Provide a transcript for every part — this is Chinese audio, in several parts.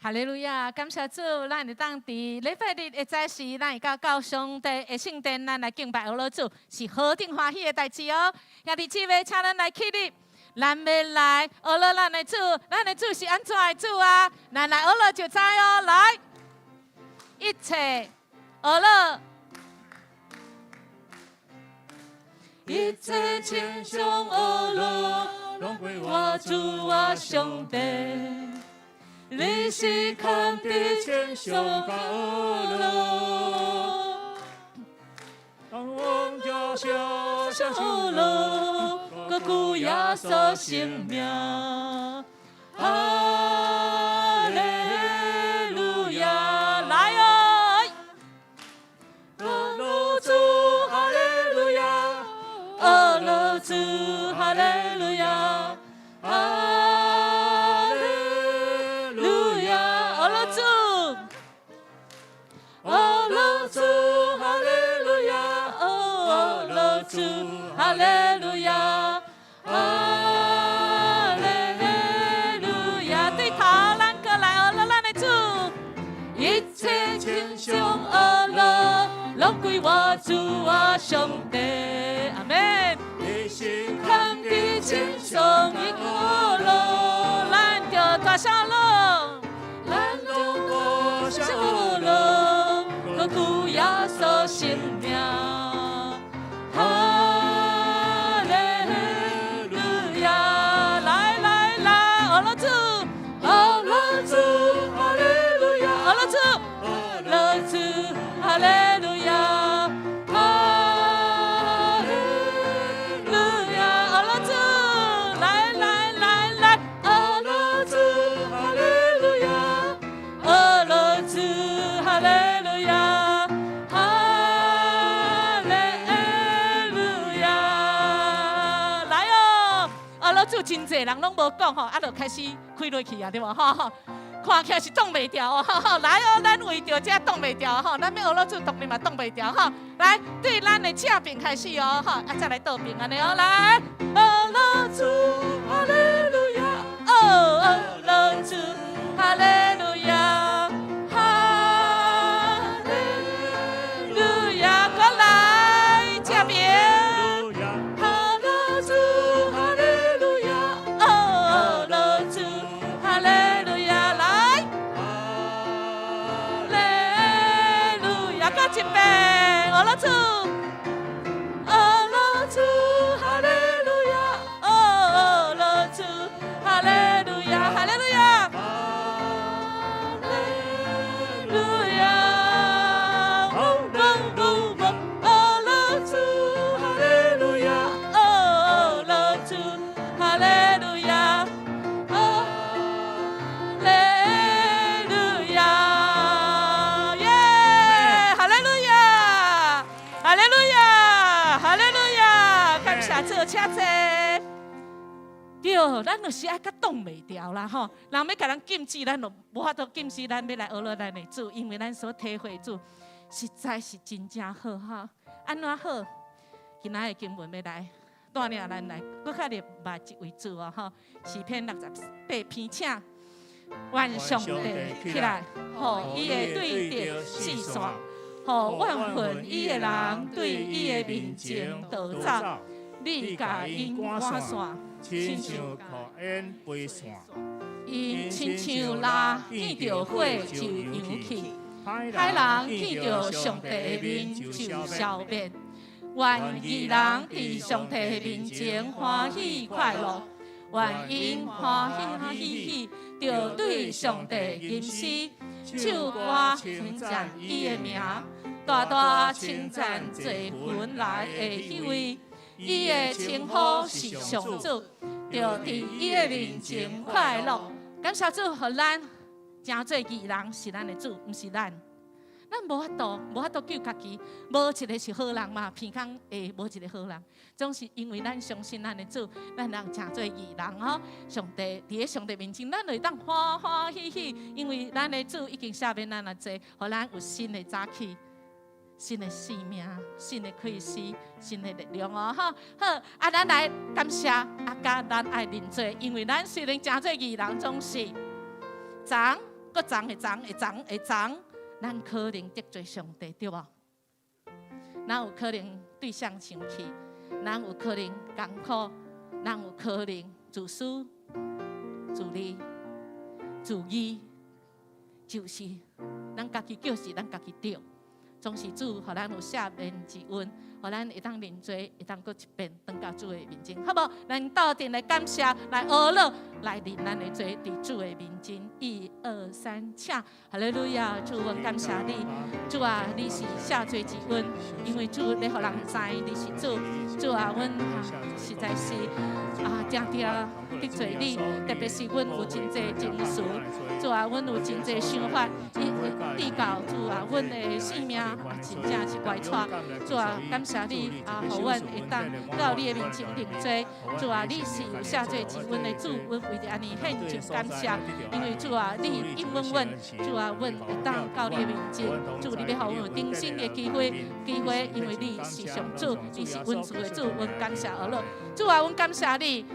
哈利路亚！感谢主，咱会当伫礼拜日的早时，咱会到上帝的圣殿，咱来敬拜俄罗主，是何等欢喜的代志哦！兄弟姊妹，请咱来起立，咱要来俄罗咱的主，咱的主是安怎的主啊？咱来俄罗就知哦，来，一切俄罗。一切亲像俄罗，拢归我主我上帝。你是肯定亲像甲俄罗，当王家小俄罗，搁古耶稣生命。哈利路亚，来哦！俄罗主，哈利路亚。俄罗主，哈利路亚，哈利路亚，俄罗主，俄罗主，哈利路亚，俄罗主，哈利路亚，哈利路亚。对头，咱过来，俄罗咱的主，一切亲像俄罗，拢归我主我上帝。阿门。看地亲像一个路，咱就大声咯，咱就大声咯，搁古耶稣生命。哈利路亚，来来来，俄罗主，俄罗主，哈利路亚，俄罗主，俄罗主，哈利路亚。真侪人拢无讲吼，啊，就开始开落去啊，对无吼？看起来是挡袂掉哦，吼！来哦，咱为着这挡袂掉吼，咱要俄罗斯当然嘛挡袂掉吼。来，对咱的正面开始哦，吼，啊，再来倒面安尼哦，来，俄罗斯，哈利路亚，俄罗斯，哈利路亚，哈利路亚，过来正面。一遍，俄罗斯，俄罗斯，哈利路亚，俄罗斯，哈利路亚，哈利路亚，哈利路亚，俄罗斯，哈利路亚，俄罗斯，哈利路亚。车坐，对，咱就是爱甲挡袂掉啦吼。人要甲咱禁止，咱就无法度禁止咱要来俄罗咱的主，因为咱所体会主实在是真正好哈。安怎好？今仔的经文要来带领咱来，搁较入捌一位主哦吼。诗篇68篇，请愿上帝起来，互伊的对着四线，互万分伊的人对伊的面前逃走。你甲因赶线，亲像靠烟飞线，因亲像蜡见着火就扬起，歹人见着上帝的面就消灭。愿义人伫上帝的面前欢喜快乐，愿因欢喜，就对上帝吟诗，唱歌称赞伊的名，大大称赞做魂来的迄位。伊的称呼是上主，就伫伊的面前快乐。感谢主，互咱真做义人是咱的主，毋是咱。咱无法度救家己，无一个是好人嘛，偏康会无一个好人。总是因为咱相信咱的主，咱人真做义人吼。上帝伫上帝面前，咱就当欢欢喜喜，因为咱的主已经赦免咱的罪，互咱有新的早起。新的生命、新的开始、新的力量哦！好，啊，咱来感谢啊，甲咱爱认罪，因为咱虽然真做义人，总是昨搁长会长，咱可能得罪上帝，对无？咱有可能对象生气，咱有可能艰苦，咱有可能自私、自利、自义，就是咱家己就是咱家己对。总是主，互咱有赦免之恩，互咱会当认罪，会当搁一遍转到主的面前，好无？咱斗阵来感谢，来阿乐，来认咱的罪，伫主的面前。1、2、3，请！哈利路亚！主，阮感谢你，主啊，你是赦罪之恩，因为主要互人知你是主。主啊，阮实在是常常得罪你，特别是阮有真济情绪，主啊，阮有真济想法，地到主啊，阮的性命真正是怪错。主啊，感谢你互阮会当到你的面前认罪。主啊，你是有赦罪之恩的主，阮为着安尼献上感谢，因为主啊，你应允阮，主啊，阮会当到你的面前。主，你要互阮有重生的机会，因为你是上主，你是阮主的主，阮感谢阿乐。主啊，阮感谢你，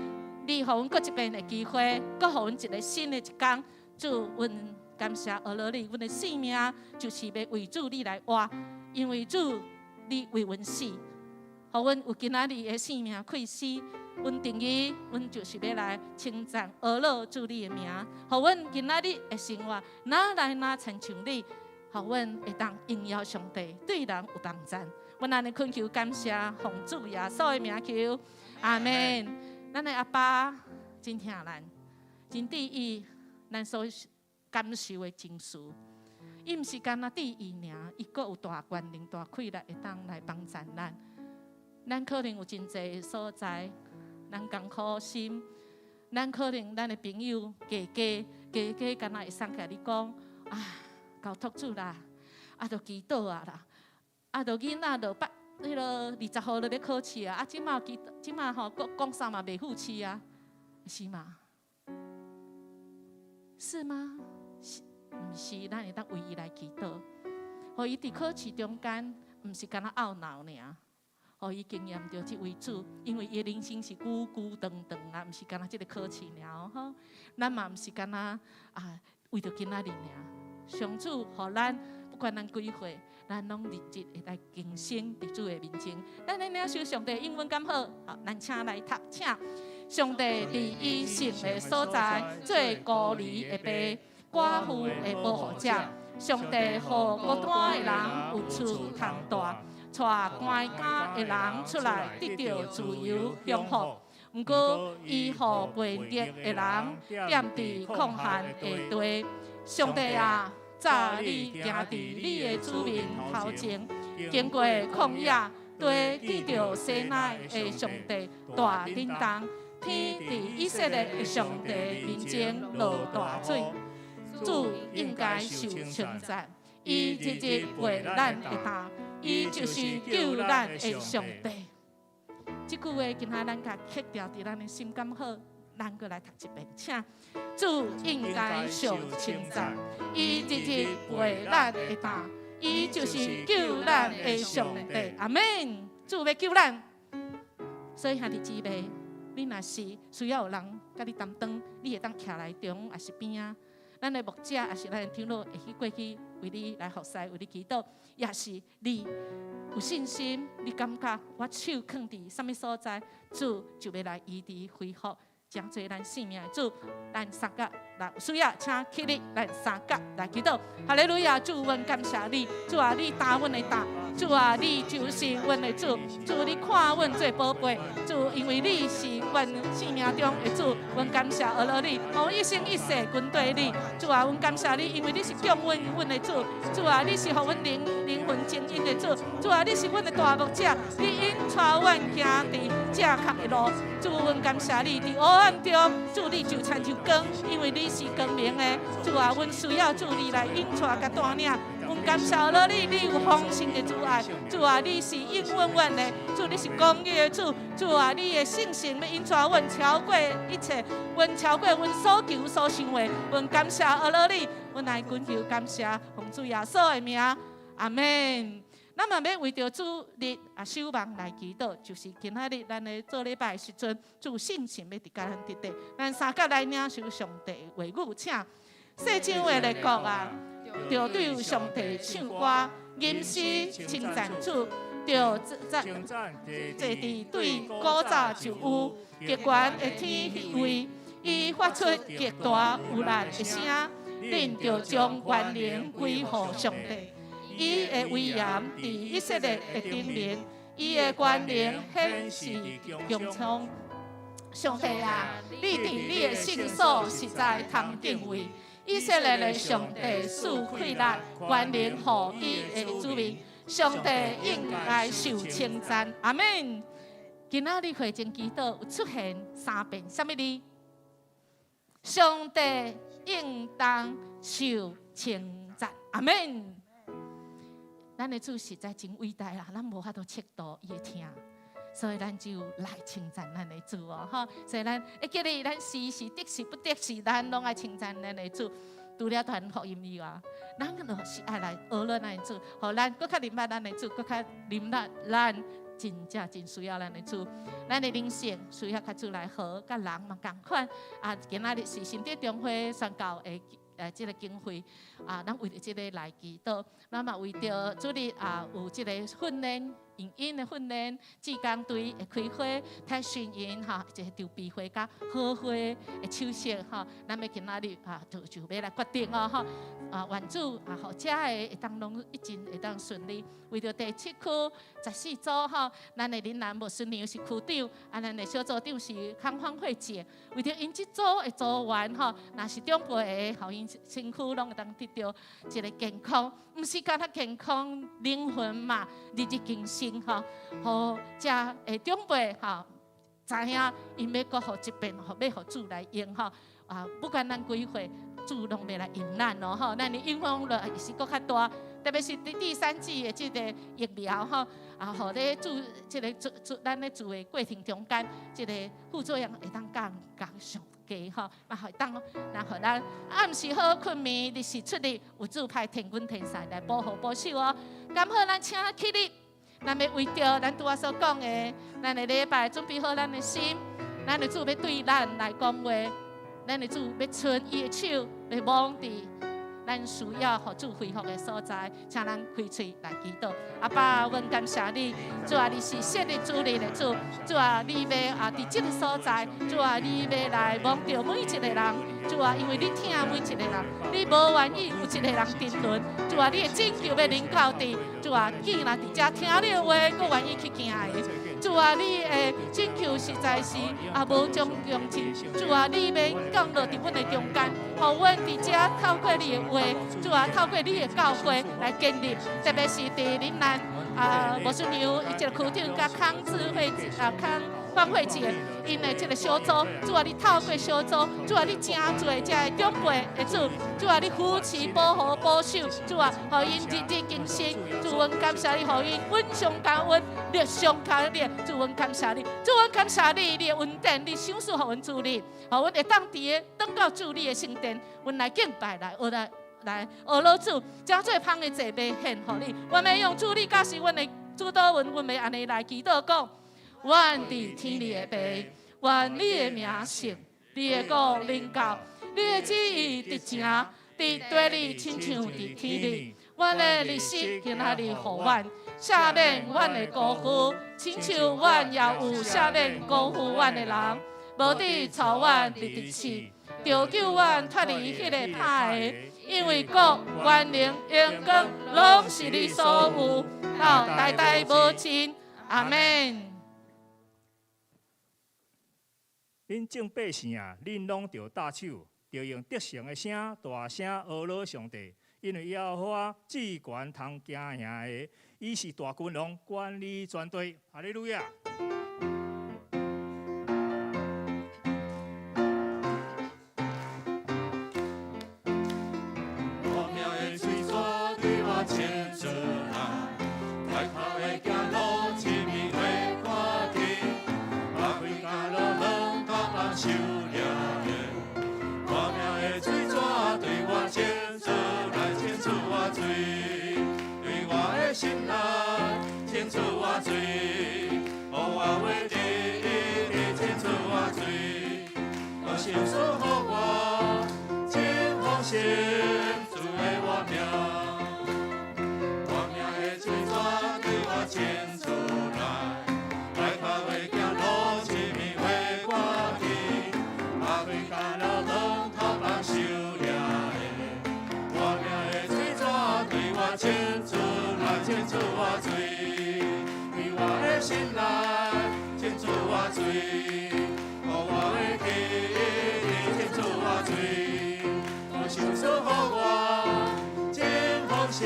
你互阮搁一遍的机会，搁互阮一个新的一天。主，阮感谢阿乐你，阮的性命就是要为主你来活，因为主你为阮死，互阮有今仔日的性命开始。阮定义，阮就是要来称赞阿乐主你的名，互阮今仔日的生活哪来哪亲像你，互阮会当荣耀上帝，对人有帮助。阮安尼恳求感谢，奉主耶稣的名求，阿门。咱的阿爸真疼咱，真伫意咱所感受的情绪，伊毋是干那伫意尔，伊阁有大权能、大气力，会当来帮助咱。咱可能有真济所在。咱艰苦心，咱可能咱的朋友家，敢若会送起来你讲，交托主啦，着祈祷啦，着囡仔着迄落20号就要考试啊，即马吼讲啥嘛袂付气啊，是吗？是吗？毋是，咱会当为伊来祈祷，互伊伫考试中间，毋是敢若懊恼尔。互伊经验到这位主，因为伊的人生是孤孤单单啊，毋是干那这个考试尔吼。咱嘛毋是干那为着今仔日尔。上主互咱不管咱几岁，咱拢日日会来更新伫主的面前。咱来领受上帝英文敢好？好，咱请来读，请。上帝伫伊圣的所在，做孤儿的爸，寡妇的保护者。上帝互孤单的人有厝通住。带关家的人出来，得到自由享福。毋过，伊互悖逆的人踮伫空闲的地。上帝啊，早你行伫你的子民头前，经过旷野，地得到西奈的上帝大震动，天伫以色列的上帝面前落大水。主应该受称赞，伊日日为咱的担。伊就是救咱的上帝。这句话今仔咱甲刻掉伫咱的心肝好，咱过来读一遍，请。主应该受称赞，伊日日为咱的担，伊就是救咱的上帝。阿门。主要救咱，所以兄弟姊妹，你若是需要有人甲你担当，你会当徛来中，还是边啊？咱的牧者，也是咱的长老，会去过去为你来服侍，为你祈祷。也是你有信心，你感觉我手放伫什么所在，主就要来医治恢复，将做咱生命的主。咱三角来有需要，请起立，咱三角来祈祷。哈利路亚！主，阮感谢你，主啊，你担阮的担，主啊，你就是阮的主，主你看阮做宝贝，主因为你是阮生命中的主，阮感谢阿罗你，我一生一世跟对你。主啊，阮感谢你，因为你是供阮的主，主啊，你是互阮灵魂精英的主，主啊，你是阮的大牧者，你引带阮行伫正确的路。主，阮感谢你，伫黑暗中，主你就亲像光，因为你是光明的。主啊，阮需要主你来引带甲带领。阮感谢了你，你有丰盛的主爱。主啊，你是应允阮的，主你是公义的主。主啊，你的信心要引带阮超过一切，阮超过阮所求所想的。阮感谢了你，阮来恳求感谢奉主耶稣的名，阿门。咱嘛要为着主日守望来祈祷，就是今仔日咱的做礼拜的时阵，主信心要伫甲咱伫地。咱三角来领受上帝话语，请。世上的列国啊，着对上帝唱歌，吟诗称赞主，着坐伫对古早就有极悬的天位，伊发出极大有力的声，恁着将权能归乎上帝。伊的威严伫以色列的顶面，伊的权能显示强壮。上帝啊，你伫你的圣所实在通敬畏。以色列的上帝赐气力、权能互伊的子民，上帝应该受称赞。阿门。今仔日会前祈祷有出现3遍，什么字？上帝应当受称赞。阿门。咱的主实在真伟大啦，咱无法度测度伊的听。所以咱就来称赞咱的主哦，哈！所以咱会记得，咱时时得时不得时，咱拢爱称赞咱的主。除了传福音以外，咱就是爱来学了咱的主，互咱搁较明白咱的主，搁较明白咱真正真需要咱的主。咱的灵性需要较主来好，甲人嘛共款。啊，今仔日是新德中会宣教的这个经费啊，咱为着这个来祈祷，咱嘛为着主日啊有这个训练。影音的训练，志工队会开会，太训营哈，一个筹备会甲好会的手续哈，咱要今仔日啊就要来决定哦哈，啊愿主啊，或者会当拢一尽会当顺利。为着第7区14组哈，咱的林南牧师娘是区长，啊咱的小组长是康芳慧姐。为着因这组的组员哈，若是长辈的，互因身躯拢会当得到一个健康，毋是干那健康灵魂嘛，日日更新哈，互遮的长辈哈，知影因要搁互一遍，要互主来用哈。啊，不管咱几岁，主拢要来用咱咯吼，咱的影响力也是搁较大。特别是第3剂的这个疫苗吼，啊，互咧主这个咱咧住的过程中间，这个副作用会当降上低吼，嘛会当，然后咱暗时好困眠，日时出力，有主派天军天使来保护保守哦。咁好，咱请起立，咱要为着咱拄仔所讲的，咱的礼拜准备好咱的心，咱的主要对咱来讲话，咱的主要伸伊的手来望伫。咱需要互主恢复的所在，请咱开嘴来祈祷。阿爸，阮感谢你，主啊，你是设立主日的主，主啊，你要啊伫这个所在，主啊，你要来望着每一个人，主啊，因为你听每一个人，你无愿意有一个人沉沦，主啊，你的拯救要临到地，主啊，既然伫遮听你的话，佫愿意去行的。主啊，你的拯救实在是啊无中用尽。主啊，你要降落伫阮的中间，互阮伫遮透过你的话，主啊，透过你的教诲来建立，特别是伫恁咱啊牧师娘伊一个区长甲康智慧啊康慧姐，因的这个小组，主啊，你透过小组，主啊，你真多这的长辈的主，主啊，你扶持保护保守，主啊，互因日日更新，主阮感谢你，互因稳上加稳，力上加力，主阮感谢你，主阮感谢你，你的恩典，你赏赐互阮主力，互阮会当伫个登到主你的圣殿，阮来敬拜来学老主，将最芳的祭拜献互你，我们用主你教示阮的主导文，阮要安尼来祈祷讲。愿伫天里的爸，愿你的名圣，你的国临到，你的旨意伫正，伫地里亲像伫天里。阮的日时今仔日互阮，赦免阮的辜负，亲像阮也有赦免辜负阮的人，无伫操阮入地市，着救阮脱离迄个歹的，因为国、权能、荣光，拢是你所有，到代代无尽。阿门。恁众百姓啊，恁拢着大手，着用得胜的声、大声阿罗上帝，因为耶和华至权通行赢的，伊是大君王，管理全地。哈利路亚。受所予我，清风信主的我命，我命的水泉对我牵出来，来靠袂行路，前面会赶紧，阿贵干了门头帮修了的，我命的水泉对我牵出来，牵出我水，对我的心内牵出我水，我的记牵出我水，我想说予我真丰盛，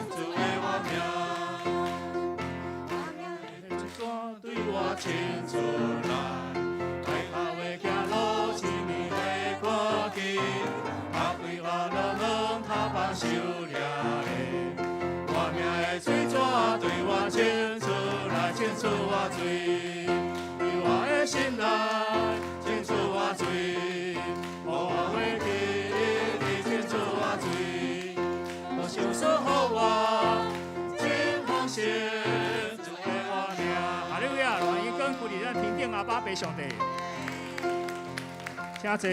主的我命，我命的水泉对我牵出来，来靠袂行路，前面会赶紧，阿贵我了门头帮修了的，我命的水泉对我牵出来，牵出我水，对我的心内牵出我水，我的记牵出我水，我想说予我真丰盛，主的我命。哈利路亚！愿意跟鼓励咱天顶阿爸爸上帝，请坐。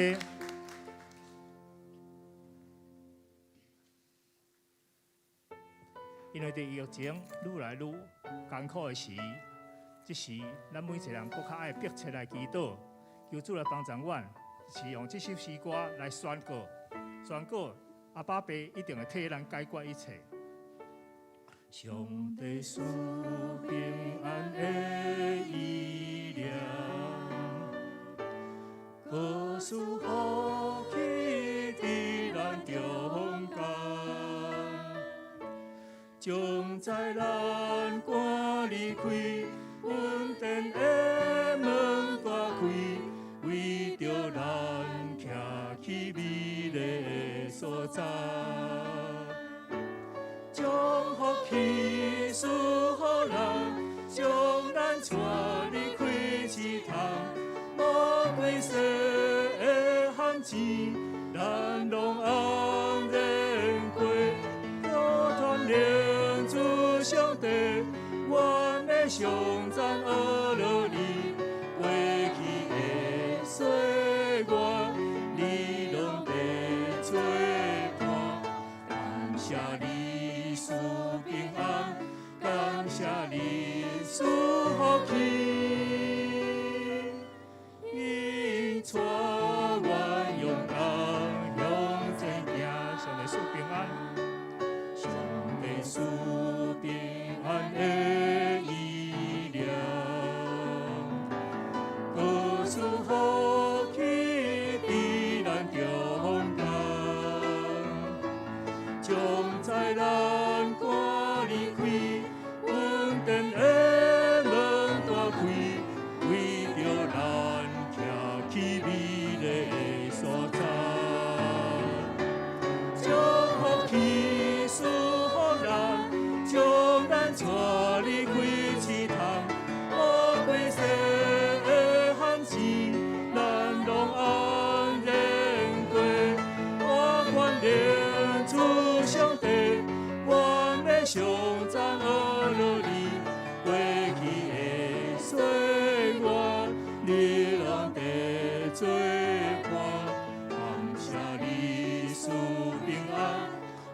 因为伫疫情愈来愈艰苦的时，这时咱每一个人更较爱迫切来祈祷，求主来帮助阮，是用这首诗歌来宣告阿爸爸一定会替咱解决一切。上帝赐平安的意念，可赐福气伫咱中间。将在咱赶离开，稳定的门大开，为着咱徛去美丽的所在。将福气赐予咱，将咱带离开池塘，魔鬼蛇的陷阱，咱拢安然过。领主上帝，我要上赞阿罗尼，过去的岁月，你拢在做伴。感谢你赐平安，感谢你赐福气，因带阮勇敢向前行。上帝赐平安。赐平安的意念，可赐福气伫咱中间，将在咱赶离开，稳定的门大开，为着咱徛去美丽的所在，将福气赐。将咱带离开池塘，魔鬼蛇的陷阱，咱拢安然过。我愿领主上帝，我要上赞阿罗尼，过去的岁月，你拢在做伴。感谢你赐平安，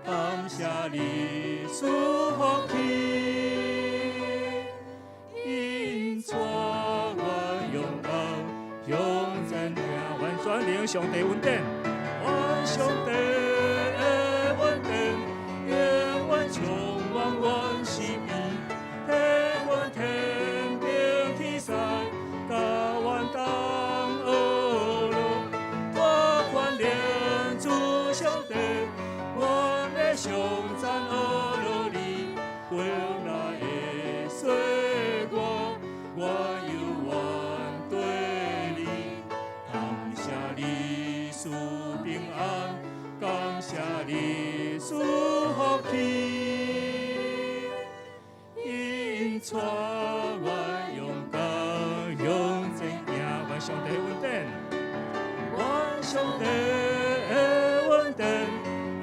感谢你赐福气，因带阮勇敢向前行。愿全能上帝恩典，愿上帝的恩典，永远充满阮心边，替阮天平起赛，甲阮当恶路，我愿领主上帝，我要上赞阿罗尼，过来的岁月，我有愿对你，感谢你赐平安，感谢你赐福气，因带阮勇敢向前行。愿上帝恩典，愿上帝的恩典，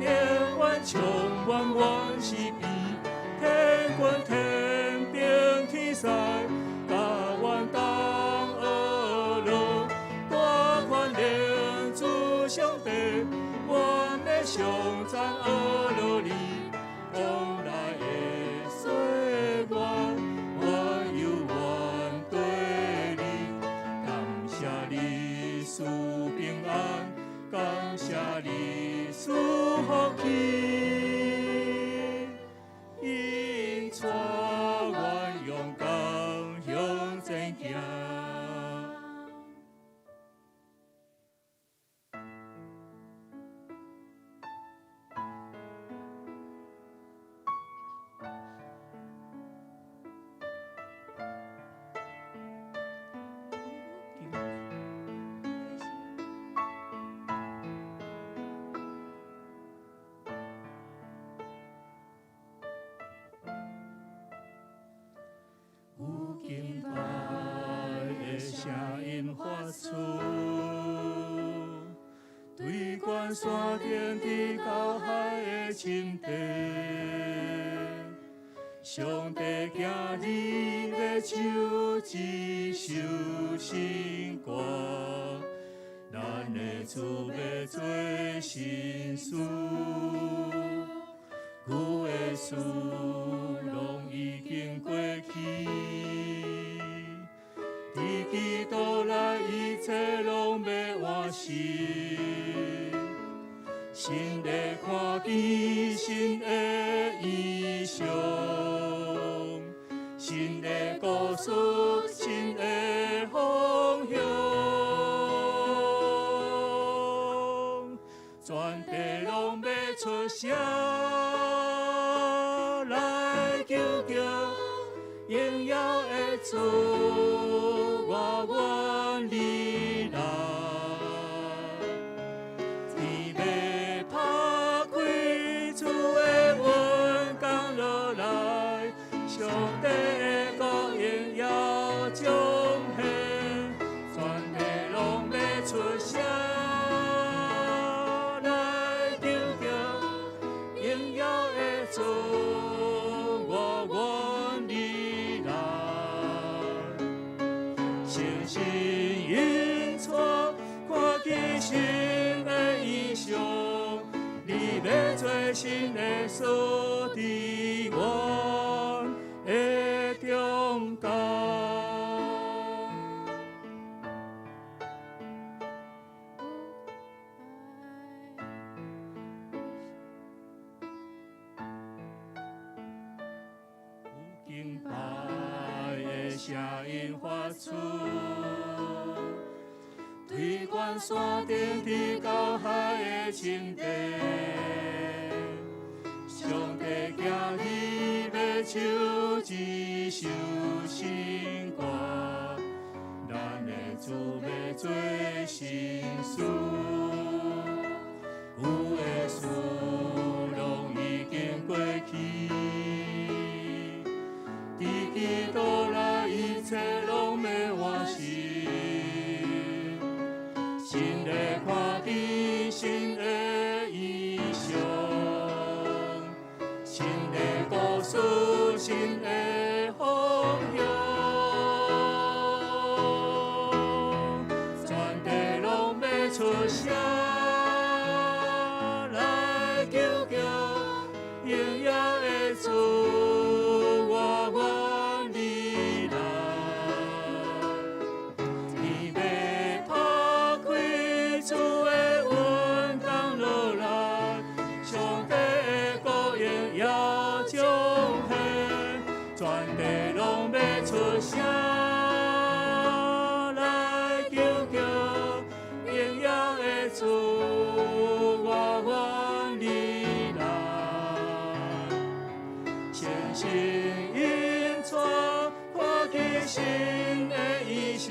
永远充满阮心边，替阮天平起赛，甲阮当恶路，我愿领主上帝，我上赞阿罗尼，往来的岁月，我有缘对你，感谢你赐平安，感谢你赐福气，因带我勇敢向前行。有敬拜的声音发出，对关山顶至高海的深地，上帝今日要唱一首新歌，咱的主要做新事。旧的事拢已经过去，伫基督内一切拢要完成。新的看见新的意象，新的故事，新的方向，全地拢要出声。荣耀的主，我愿你来。天要打开，主的恩降落来，上帝的国荣耀彰显，全地拢要出声来求求荣耀的主。新引带，看见新的意象，你要做新的所伫我的中间。有敬拜的声音发出。对关山顶至高海的深地，上帝今日要唱一首新歌，咱的主要做新事，旧的事拢已经过去，伫基督内一切拢要完成。新的看见，新的意象，新的故事，新的方向，全地拢要出声来求求荣耀的主，我愿你来。主的恩降落来，上帝的国荣耀彰显，全地拢要出声来求求荣耀的主，我愿你来。全心引带，看见新的意象。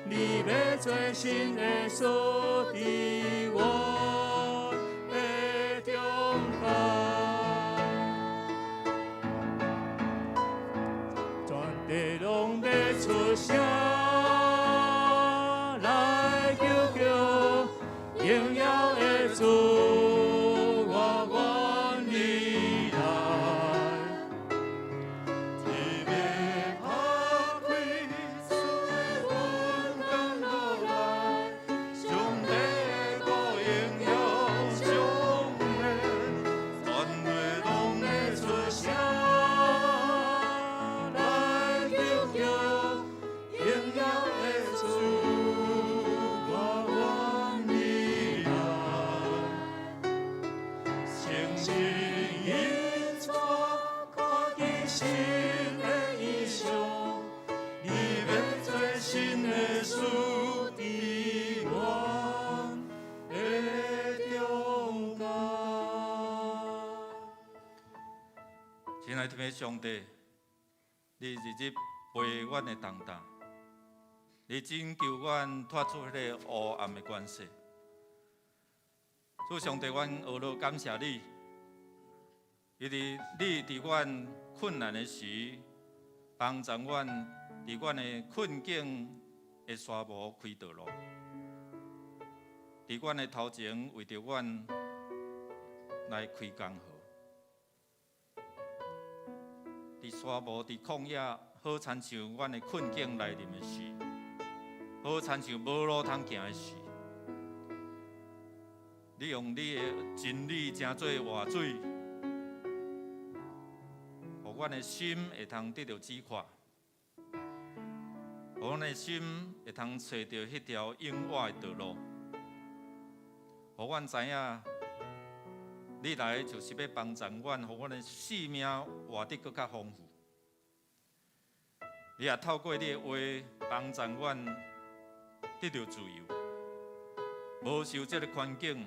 你要做新的所伫我的中间，全地拢要出声来求求荣耀的主，我愿你来。天要打开，主的恩降落来，上帝的国荣耀彰亲爱的天父上帝，你日日陪阮的同担，你拯救阮脱出迄个黑暗的关系。主上帝，阮学了感谢你，因为你伫阮困难的时，帮助阮伫阮的困境的沙漠开道路，伫阮的头前为着阮来开工号。伫沙漠、伫旷野，好亲像阮的困境来临的时，好亲像无路通行的时，你用你的真理成做活水，互阮的心会通得到指看，互阮的心会通找到迄条永远的道路，互阮知影。你来就是要帮助阮，互阮的生命活得更较丰富。你也透过你的话帮助阮得到自由，无受这个环境，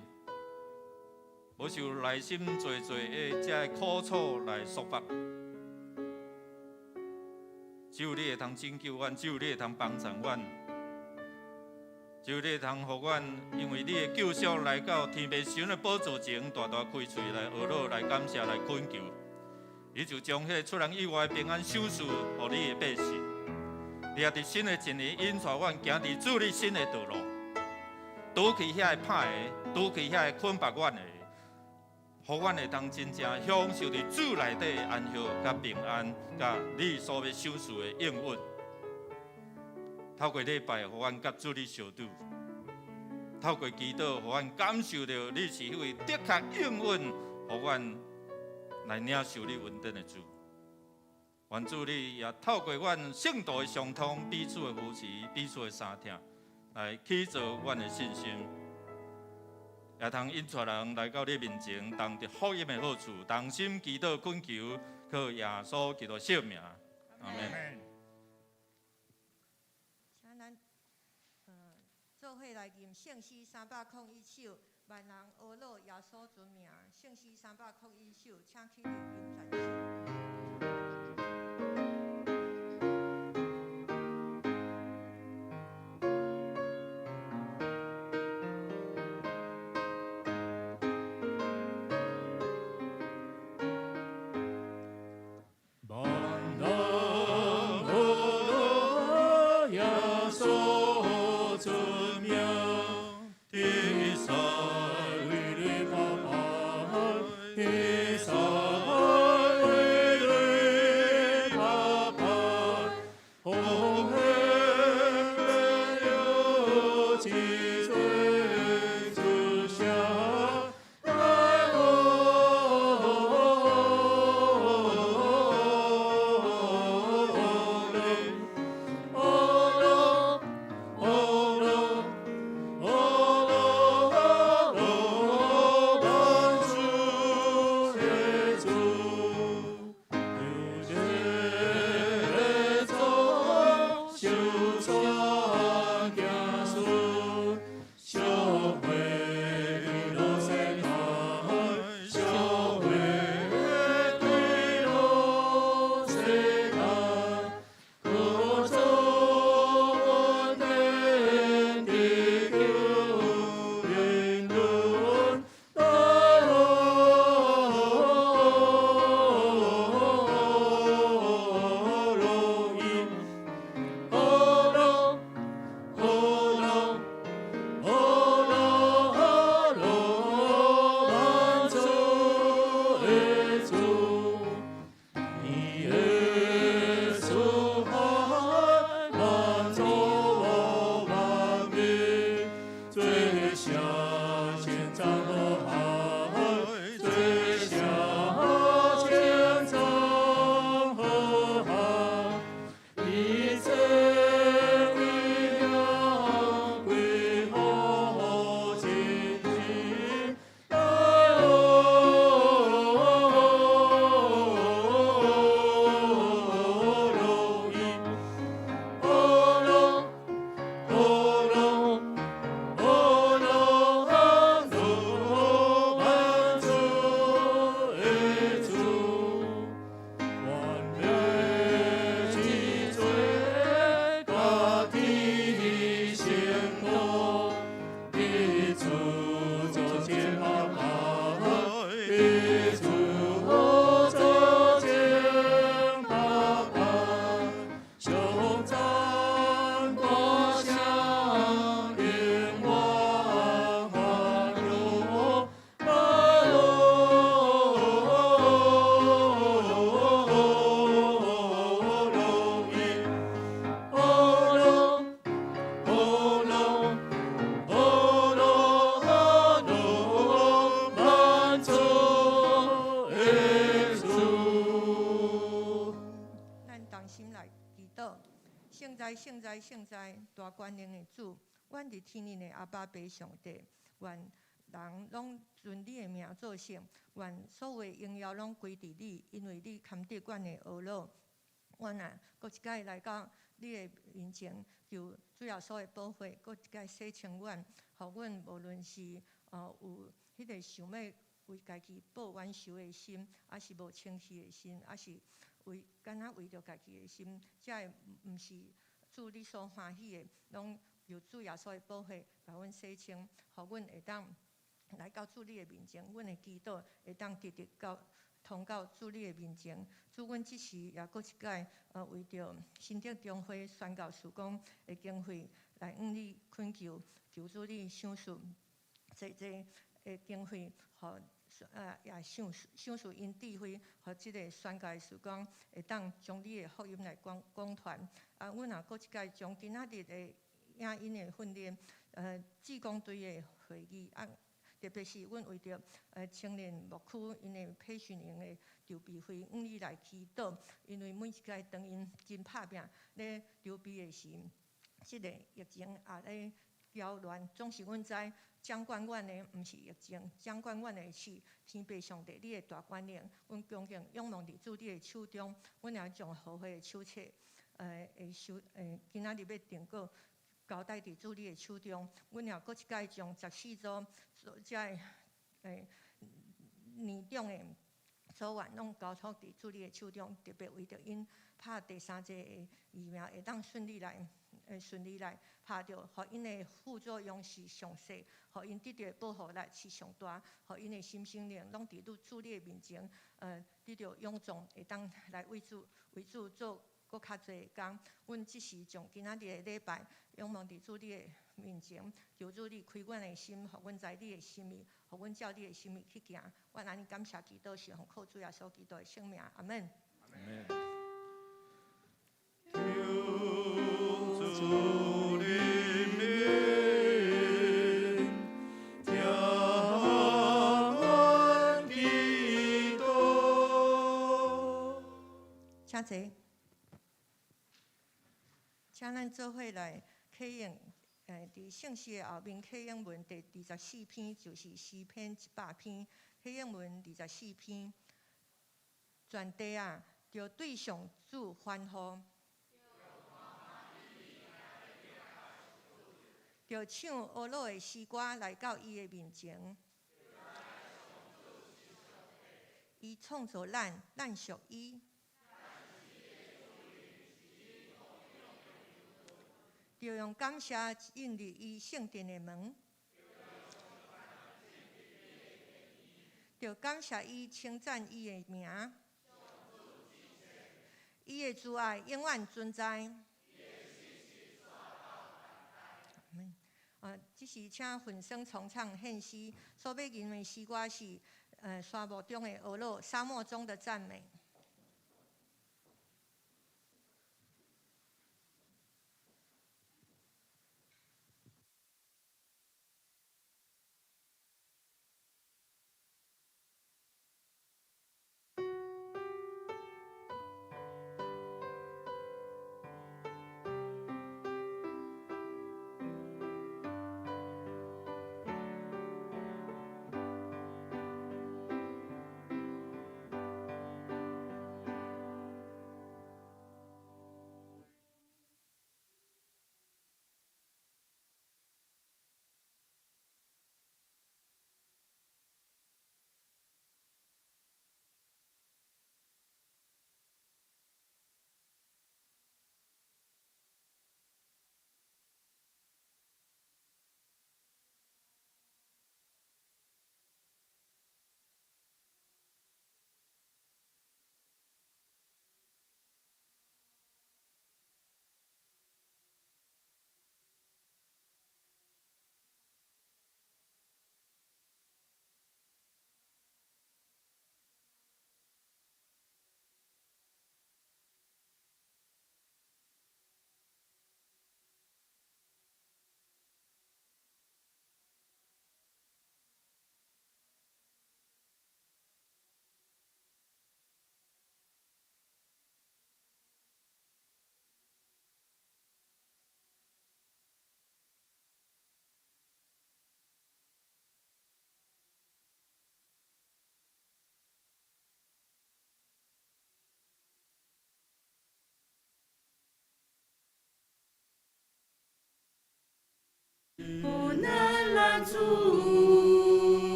无受内心最的这苦楚来束缚。只有你会通拯救阮，只有你会通帮助阮。只有你会通，互阮因为你的救赎来到天父神的宝座前，大大开嘴来学乐、来感谢、来恳求。你就将迄个出人意外的平安赏赐互你的百姓。你也伫新的一年引带阮行伫主你新的道路，拄去遐个歹的，拄去遐个捆绑阮的，互阮会当真正享受伫主内底的安息、甲平安、甲你所要赏赐的应允。透过礼拜，互阮甲主你相拄；透过祈祷，互阮感受到你是迄位的确应允，互阮来领受你恩典的主。愿主你也透过阮圣道的相通，彼此的扶持，彼此的相听，来起造阮的信心，也通引带人来到你面前，当得福音的好处，同心祈祷恳求，靠耶稣基督圣名，阿门。做伙来念圣诗301首，万人阿乐耶稣尊名。圣诗301首，请起立吟传诗。Isa 圣哉圣哉，大权能的主，阮伫天里的阿爸爸上帝，愿人拢尊你的名做圣，愿所有的荣耀拢归伫你，因为你堪得阮的恶劳。阮啊，搁一摆来到你的面前，求主耶稣的保护，搁一摆洗清阮，互阮无论是有迄个想要为家己报冤仇的心，还是无清晰的心，还是敢若为着家己的心，才会毋是主你所欢喜的，拢由主耶稣的保护，把阮洗清，互阮会当来到主你的面前，阮的祈祷会当直直通到主你的面前。主，阮即时也搁一摆为着新德中会宣教事工的经费来向你恳求，求主你赏赐济的经费，互也赏赐因智慧，互即个宣教的事工会当将你的福音来广传。阮也搁一摆将今仔日的影音的训练，志工队的会议特别是阮为着青年牧区因的培训营的筹备会，向你来祈祷，因为每一摆当因真拍拼咧筹备的时，即个疫情也咧搅乱。总是阮知掌管阮的毋是疫情，掌管阮的是天父上帝你的大权能。阮恭敬仰望伫主你的手中，阮也将后悔的手册今仔日要定过。交代伫主你的手中，阮也搁一摆将14组遮年长的组员拢交托伫主你的手中，特别为着因拍第3剂的疫苗会当顺利来拍着，互因的副作用是上小，互因得到保护力是上大，互因的心生灵拢伫主你的面前，得到勇壮，会当来为主做。搁较侪工，阮即时从今仔日的礼拜，仰望伫主你的面前，求主你开阮的心，互阮知你的心意，互阮照你的心意去行。阮安尼感谢祈祷，是奉靠主耶稣基督的圣名，阿门。主的名，听阮祈祷。请坐。请咱做伙来启用，伫圣诗的后面启用文第24篇，就是诗篇100篇。启用文24篇，全地啊，着对上主欢呼，着唱俄罗的诗歌来到伊的面前。伊创造咱，咱属伊。就用感谢进入伊圣殿的门，就感谢伊，称赞伊的名，伊的慈爱永远存在。即时请混声重唱献诗，所要吟的诗歌是沙漠中的俄罗，沙漠中的赞美。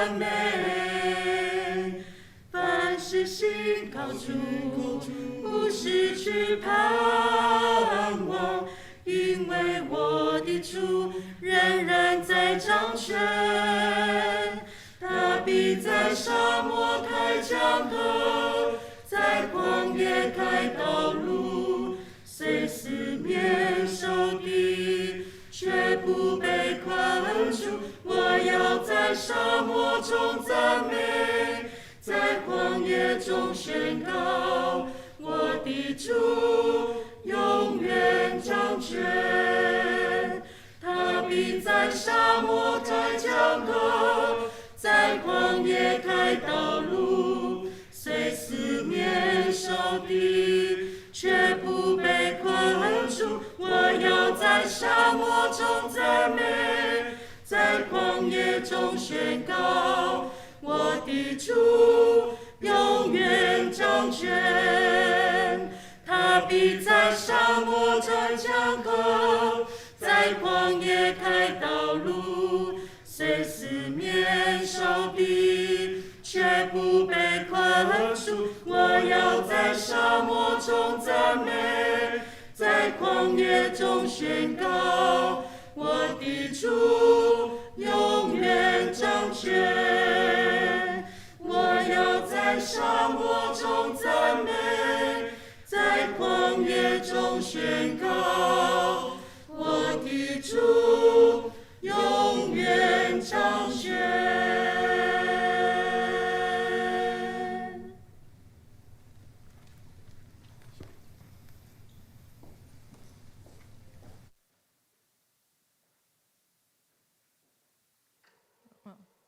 赞美。凡事信靠主，不失去盼望，因为我的主仍然在掌权。他必在沙漠开江河，在旷野开道路，虽四面受敌，却不被困住。我要在沙漠中赞美，在旷野中宣告，我的主永远掌权。他必在沙漠开江河，在旷野开道路，虽四面受敌，却不被困住。我要在沙漠中赞美，在旷野中宣告，我的主永远掌权。他必在沙漠开江河，在旷野开道路，虽四面受敌，却不被困住。我要在沙漠中赞美，在旷野中宣告，我的主永远掌权。我要在沙漠中赞美，在旷野中宣告，我的主永远掌权。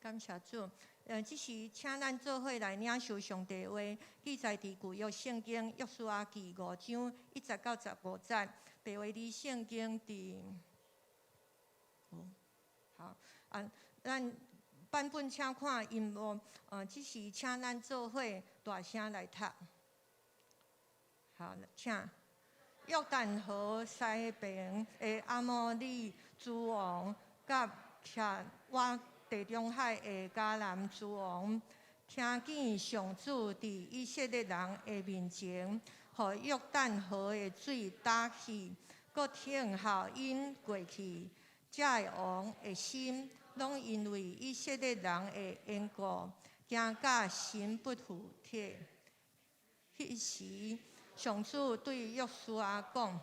感谢主。这时请咱做伙来领受上帝话，记载伫旧约圣经约书亚记5章1节到15节，白话伫圣经伫好咱版本请看音乐，这时请咱做伙大声来读。好，请。约旦河西边的阿摩利诸王，甲徛我地中海的迦南诸王，听见上主伫以色列人的面前，互约旦河的水打去，搁听候因过去。这个王的心，拢因为以色列人的缘故，惊甲心不服帖。迄时，上主对约书亚讲：“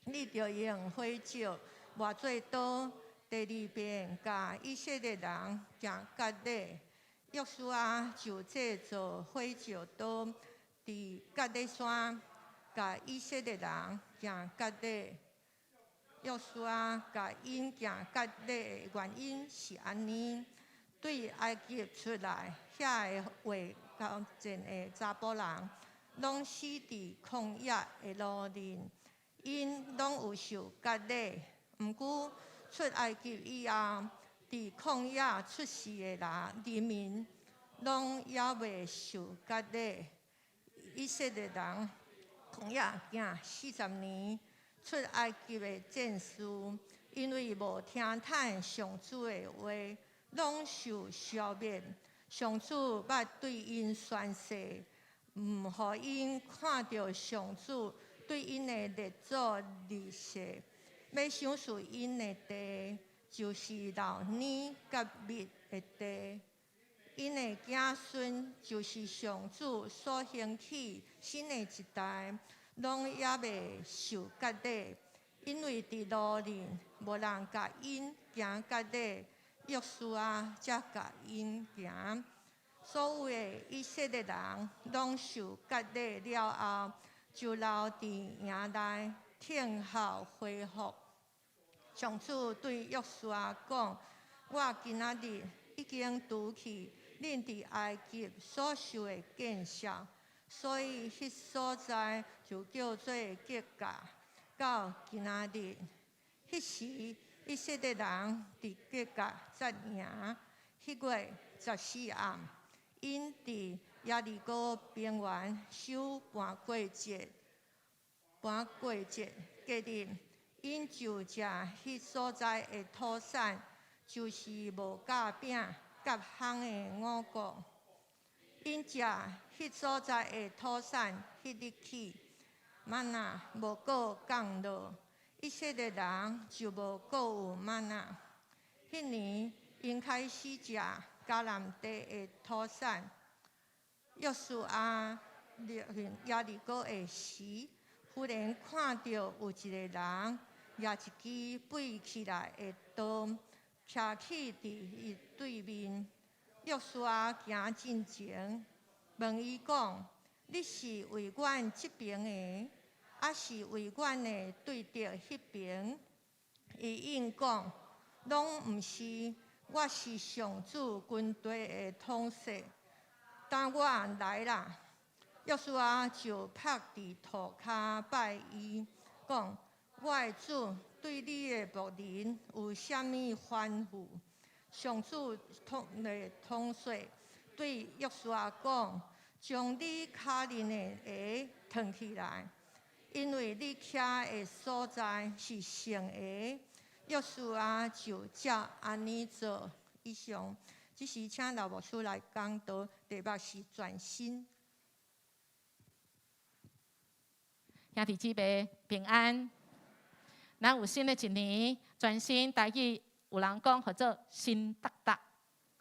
你着用火石磨做刀。”第二遍，甲以色列人行割礼，约书亚就制作火石刀，伫割礼山，甲以色列人行割礼。约书亚甲因行割礼的原因是安尼：对埃及出来遐个为交战的查甫人，拢死伫旷野的路林，因拢有受割礼。毋过，出埃及以后，伫旷野出世的人民，拢也未受割礼。以色列人旷野行40年，出埃及的战士，因为无听从上主的话，拢受消灭。上主捌对因宣誓，毋互因看到上主对因的列祖立誓。要赏赐因的地，就是老年甲密的地。因的子孙，就是上主所兴起新的一代，拢也未受割礼，因为伫路林无人甲因行割礼，约书亚才甲因行。所有的以色列人拢受割礼了后，就留伫营内，听候恢复。上主对约书亚讲：“我今仔日已经除去恁伫埃及所受的见笑，所以迄所在就叫做吉甲。到今仔日，迄时以色列人伫吉甲扎营。迄月14暗，因伫耶利哥平原守盘过节。隔日，因就食迄所在的土产，就是无甲饼、各项的五谷，因食迄所在的土产，迄日起，玛纳无过降落，以色列人就无过有玛纳。迄年因开始食迦南地的土产。约书亚耶利哥的时，忽然看到有一个人拿一支飞起来的刀，徛起伫伊对面。约书亚行进前，问伊讲：“你是为阮这边的，还是为阮的对着迄边？”伊应讲：“拢毋是，我是上主军队的统帅。等我来啦！”约书亚就趴伫土骹拜伊，讲：“我的主对你的仆人有啥物吩咐？”上主统帅对约书亚讲：“将你脚面的鞋脱起来，因为你徛的所在是圣的。”约书亚就照安尼做。以上，即时请老牧师来讲道，题目是全新。兄弟姊妹平安。咱有新的一年，全新台语有人讲叫做新达达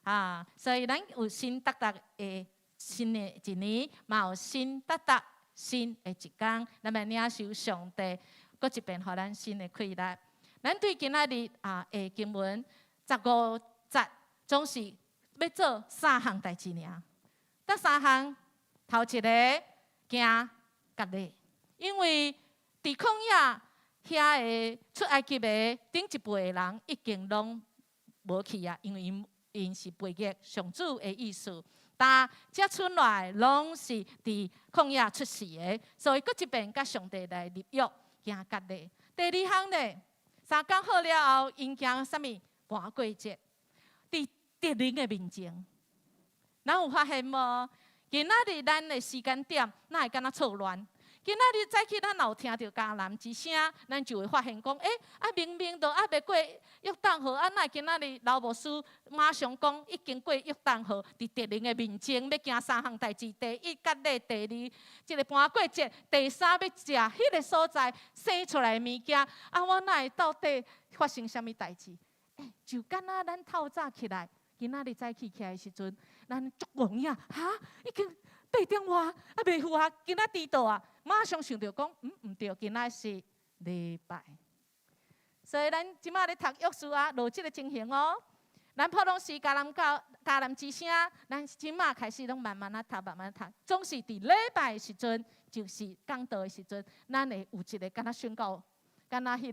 啊，所以咱有新达达的新的一年，嘛有新达达新的一天，咱要领受上帝，搁一遍互咱新的开力。咱对今仔日的经文15节，总是要做3项代志尔。得3项，头一个行隔离，因为伫旷野遐的出埃及的顶一辈的人已经拢无去啊，因为因是背逆上主的意思。但遮出来拢是伫旷野出世的，所以搁一遍甲上帝来立约行隔离。第2项呢，3天好了后，因行啥物盘过节，伫敌人的面前。咱有发现无？今仔日咱的时间点，哪会敢若错乱？今仔日早起，咱有听到迦南之声，咱就会发现讲，明明都还未过约旦河，哪今仔日老牧师马上讲已经过约旦河，伫敌人的面前要行3项代志：第一隔离，第2即个盘过节，第3要食迄个所在生出来的物件。我哪会到底发生啥物代志？就敢若咱透早起来，今仔日早起起来的时阵，咱足懵呀，已经8点外，未赴啊，今仔迟到啊！马上想到讲，毋对，今仔是礼拜，所以咱即马咧读约书亚落即个情形哦。咱普通时迦南之声，咱即马开始拢慢慢啊读，慢慢读。总是伫礼拜的时阵，就是讲道的时阵，咱会有一个敢若宣告，敢若迄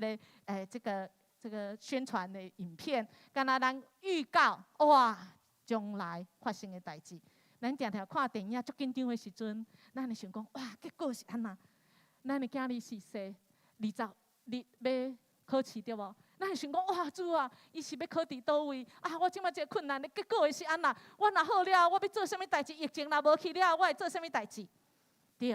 个这个宣传的影片，敢若咱预告哇将来发生的代志。咱常常看电影足紧张的时阵，咱会想讲哇，结果是安那？咱的囝儿是说20日要考试对无？咱会想讲哇，主啊，伊是要考伫倒位？我即摆这个困难的结果会是安那？我若好了，我要做啥物代志？疫情若无去了，我会做啥物代志？对，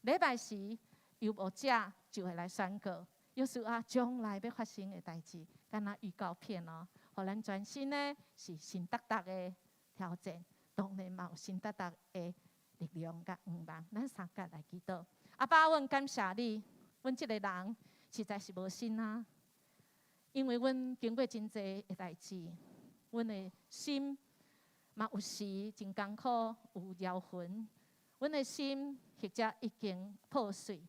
礼拜时有无者就会来宣告，约书亚将来要发生的代志，敢若预告片哦，互咱全新呢是新达达的挑战。当然嘛有新达达的力量甲愿望，咱3个来祈祷。阿爸，阮感谢你，阮即个人实在是无心啊，因为阮经过真济的代志，阮的心嘛有时真艰苦，有摇魂，阮的心或者已经破碎。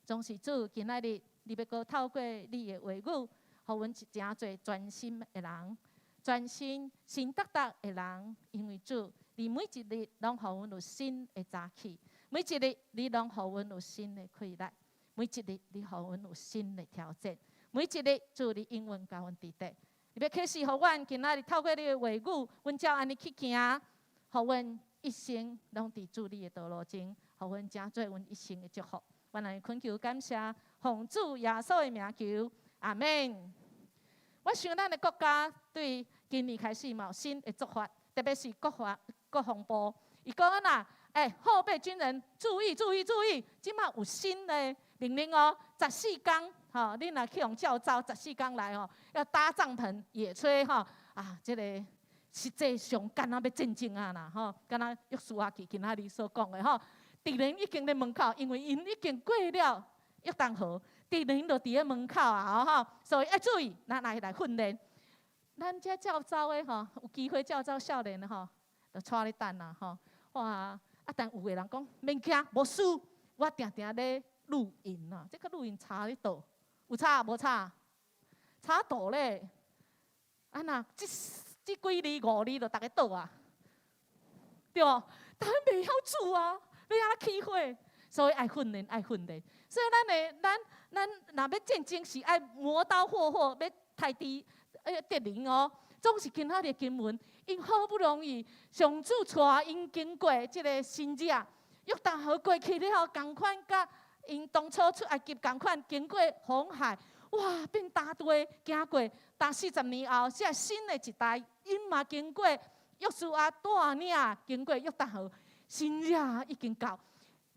总是主今仔日，你要阁透过你的话语，互阮真侪专心的人，专心新达达的人，因为主。你每一日拢互阮有新的早起，每一日你拢互阮有新的快乐，每一日你互阮有新的挑战，每一日主你应允甲阮伫地。你要启示互阮，今仔日透过你的话语，阮照安尼去行，互阮一生拢伫主你的道路前，互阮成做阮一生的祝福。阮来恳求感谢，奉主耶稣的名求，阿们。我想咱的国家对今年开始嘛有新的做法，特别是国防部，伊讲啦，后备军人注意注意注意，即马有新的命令哦，14天，你若去用教招14天来哦，要搭帐篷野炊这个实际上敢若要战争啊啦，吼，敢若约书亚记今仔日所讲的吼，敌人已经在门口，因为因已经过了约旦河，敌人就伫咧门口啊，吼，所以要注意，咱来训练。咱遮教招的吼，有机会教招少年的吼，就带咧等啦，吼，哇！啊，但有个人讲免惊，无事，我定定咧录音啊，这个录音插咧倒，有插无插？插倒咧，啊那这几字5字就逐个倒啊，对，但袂晓煮啊，要安怎起火？所以爱训练，爱训练。所以咱若要战争是爱磨刀霍霍，要杀敌人哦。总是今仔日经文，因好不容易上主带因经过即个新约，约旦河过去了后，共款甲因当初出埃及共款，经过红海，哇，变大队行过。但40年后，这新的一代，因嘛经过约书亚带领经过约旦河，新约已经到。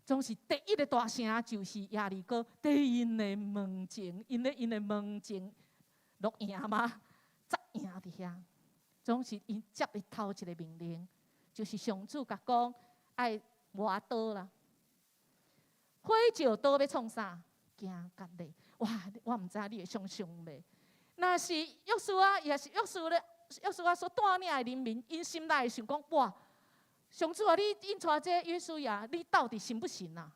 总是第一个大城就是耶利哥，第因的门前，因的门前落赢嘛，砸赢伫遐。总是因接的头一个命令，就是上主甲讲爱磨刀啦。火石刀要创啥？惊甲咧！哇，我毋知你会想象袂。若是约书亚，也是约书亚所带领的人民，因心内想讲哇。上主啊，你印出来这约书亚，你到底行不行啊？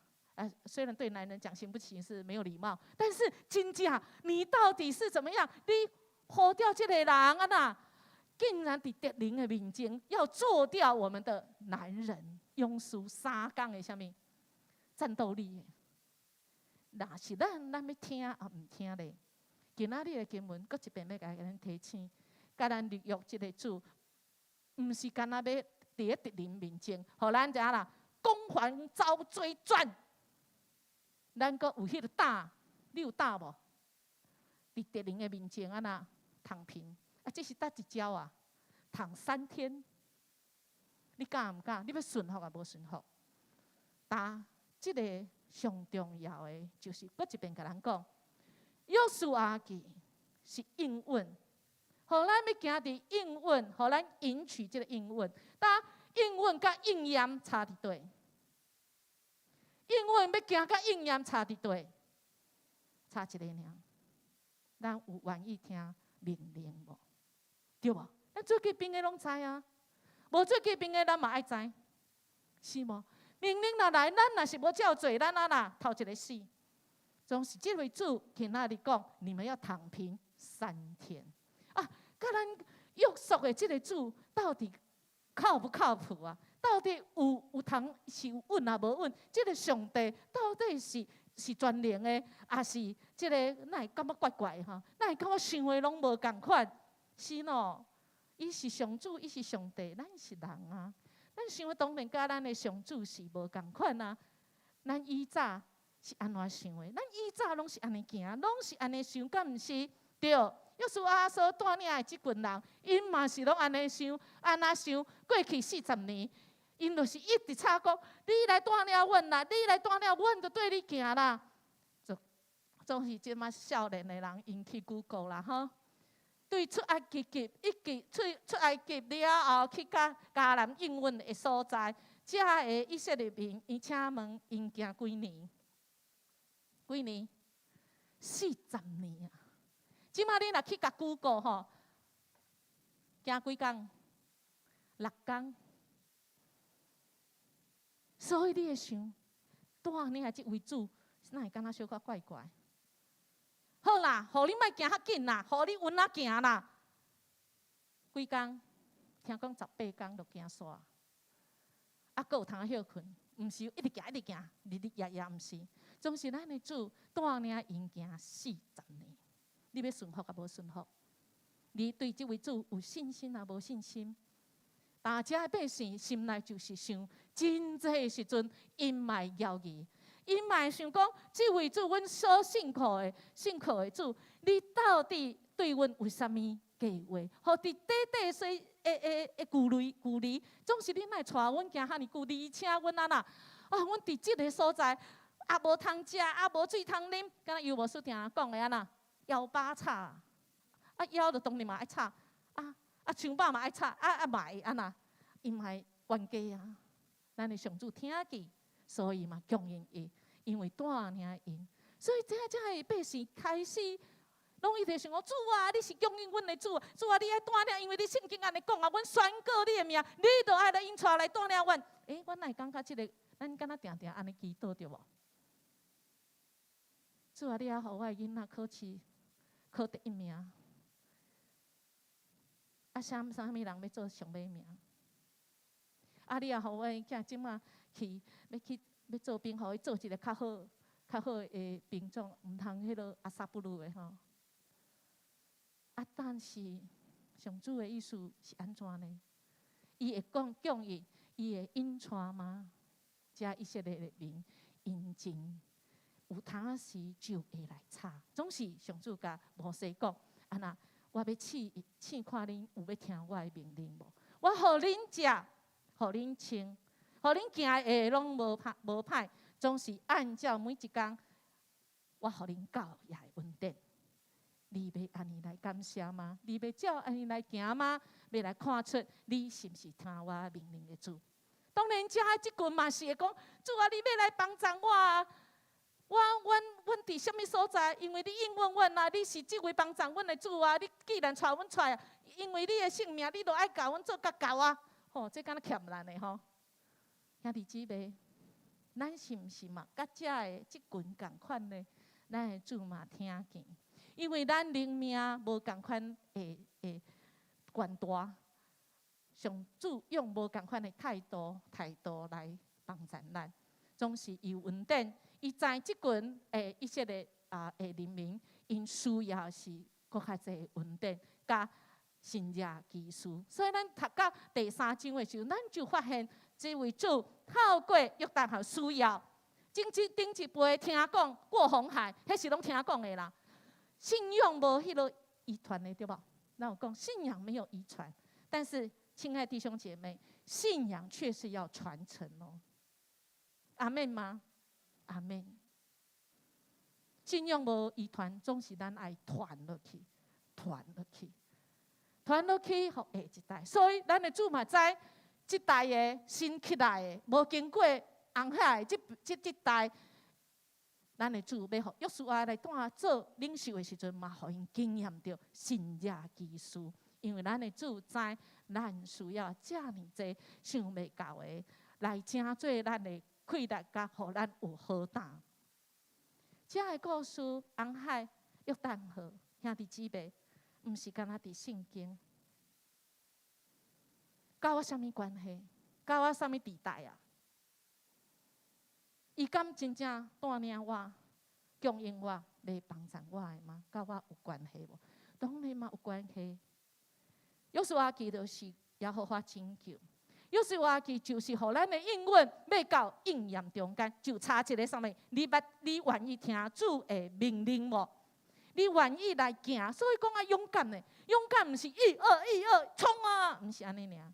虽然对男人讲行不行是没有礼貌，但是真正你到底是怎么样？你呼掉这个人啊呐，竟然伫敌人的面前要做掉我们的男人，勇士3讲的什么战斗力？若是咱要听啊，唔听咧。今仔日的经文，搁一遍要甲咱提醒，甲咱立约这个主，唔是干那要。伫咧敌人面前，互咱知影啦，光环遭追转。咱阁有迄个胆，你有胆无？伫敌人的面前啊那躺平，啊这是搭一招啊，躺3天。你敢毋敢？你要顺服啊，无顺服？但即个上重要的就是，阁一遍甲咱讲，约书亚记是应允。互咱要行伫应允，互咱引取即个应允。但应允甲应验差伫对？应允要行甲应验差伫对？差一个尔。咱有愿意听命令无？对无？咱做革命的拢知啊，无做革命的咱嘛爱知，是无？命令若来，咱若是无照做，咱啊啦头一个死。总是这位主今仔日讲，你们要躺平3天。啊，甲咱约束的这个主到底靠不靠谱啊？到底有通是有稳啊无稳？这个上帝到底是全能的，还是这个哪会感觉怪怪哈？哪会感觉想的拢无共款？是喏，伊是上主，伊是上帝，咱是人啊。咱想的当然甲咱的上主是无共款啊。咱以早是安怎想的？咱以早拢是安尼行，拢是安尼想，敢毋是？对。约书亚所带领的即群人，因嘛是拢安尼想，安那想。过去40年，因就是一直吵讲：你来带领阮啦，你来带领阮，就对你行啦。总是即马少年的人，因去鼓鼓啦吼。对出埃及出埃及了后，去甲迦南应允的所在，遮的以色列民，伊请问因行几年？几年？40年啊！即马你若去甲Google吼，行几工？6工。所以你会想，带领即位主，哪会敢若小可怪怪？好啦，互你莫行较紧啦，互你稳啊行啦。几工？听讲18工就行煞。啊，阁有通休困，毋是一直行一直行，日日夜夜毋是，总是咱的主带领因行40年。你要顺服啊，无顺服？你对这位主有信心啊，无信心？大家百姓心内就是想，真济时阵因卖妖异，因卖想讲，这位主阮所信靠的主，你到底对阮有啥物计划？互伫短细的距离，总是你莫带阮行遐尼久，而且阮啊啦，阮伫即个所在，也无通食，也无水通啉，敢若有无书定讲的啊啦？腰巴叉，啊腰就当然嘛爱叉，啊枪把嘛爱插，嘛会安那，伊嘛会冤家啊。咱的上主听见，所以嘛供应伊，因为带领因，所以这的百姓开始。拢一直想讲，主啊，你是供应阮的主，主啊，你爱带领，因为你圣经安尼讲啊，阮宣告你的名，你就爱来引带来带领阮。阮哪会感觉这个，咱敢若定定安尼祈祷对无？主啊，你啊，互我的囡仔考第一名，啥物人要做上尾名？你啊，互我的囝即马要做兵，互伊做一个较好的兵种，毋通迄落阿萨布鲁的吼。但是上主的意思是安怎呢？伊会供应，伊会引带吗？遮以色列的民，因真有当啊时就会来吵。总是上主甲摩西讲：安那，我要试看恁有要听我的命令无？我互恁食，互恁穿，互恁行的拢无歹，总是按照每一工，我互恁教也会稳定。你要安尼来感谢吗？你要照安尼来行吗？要来看出你是不是听我命令的主？当然，遮即句嘛是会讲，主啊，你要来帮助我啊！阮伫什么所在？因为你应允阮啊，你是即位帮助阮的主啊！你既然带阮出来，因为你的性命，你都爱教阮做甲教啊！这敢若欠咱的吼。兄弟姊妹，咱是毋是嘛？甲遮的即群共款呢？咱的主嘛听见。因为咱灵命无共款的悬大，上主用无共款的态度来帮助咱，总是有稳定。伊知即群以色列的人民，因需要是搁较侪稳定，甲信热技术。所以咱读到第3章的时候，咱就发现这位主透过约旦河需要，顶一辈听讲过红海，迄是拢听讲的啦。信仰无迄落遗传的，对吧？那我讲信仰没有遗传，但是亲爱弟兄姐妹，信仰却是要传承哦。阿们吗？阿们。信仰无遗传，总是咱爱传落去，互下一代。所以咱的主嘛知，这代的新起来的，无经过红海这代。咱的主要互约书亚来带做领袖的时阵，嘛，互因经验到信热技术，因为咱的主知，咱需要遮尔济想袂到的，来成做咱的气力，甲互咱有好担。遮个故事，红海、约旦河，兄弟姊妹，毋是干那伫圣经，甲我啥物关系？甲我啥物地带啊？伊敢真正带领我、供应我、来帮助我的吗？甲我有关系无？当然嘛有关系。约书亚记就是耶和华拯救，约书亚记就是互咱的应允要到应验中间，就差一个啥物？你愿意听主的命令无？你愿意来行？所以讲啊，勇敢的，勇敢毋是1、2、1、2冲啊，毋是安尼尔。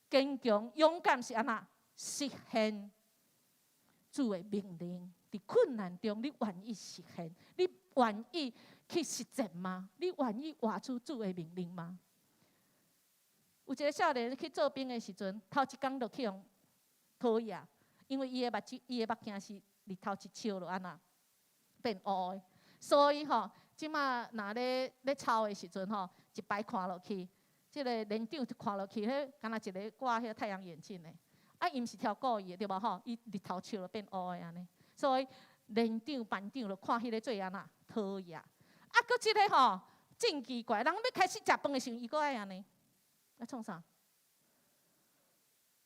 坚强、勇敢是安那？实现主的命令，伫困难中，你愿意实现？你愿意去实践吗？你愿意活出主的命令吗？有一个少年去做兵的时阵，头一工就去用讨厌，因为伊的目镜是日头一笑就安那变乌的，所以即马若咧操的时阵一摆看落去，即个连长看落去，迄敢若一个挂迄太阳眼镜的。伊毋是挑故意的，对无伊日头笑就变乌的安尼，所以连长、班长就看迄个做安那讨厌。搁一个真奇怪，人要开始食饭的时候，伊搁爱安尼，创啥？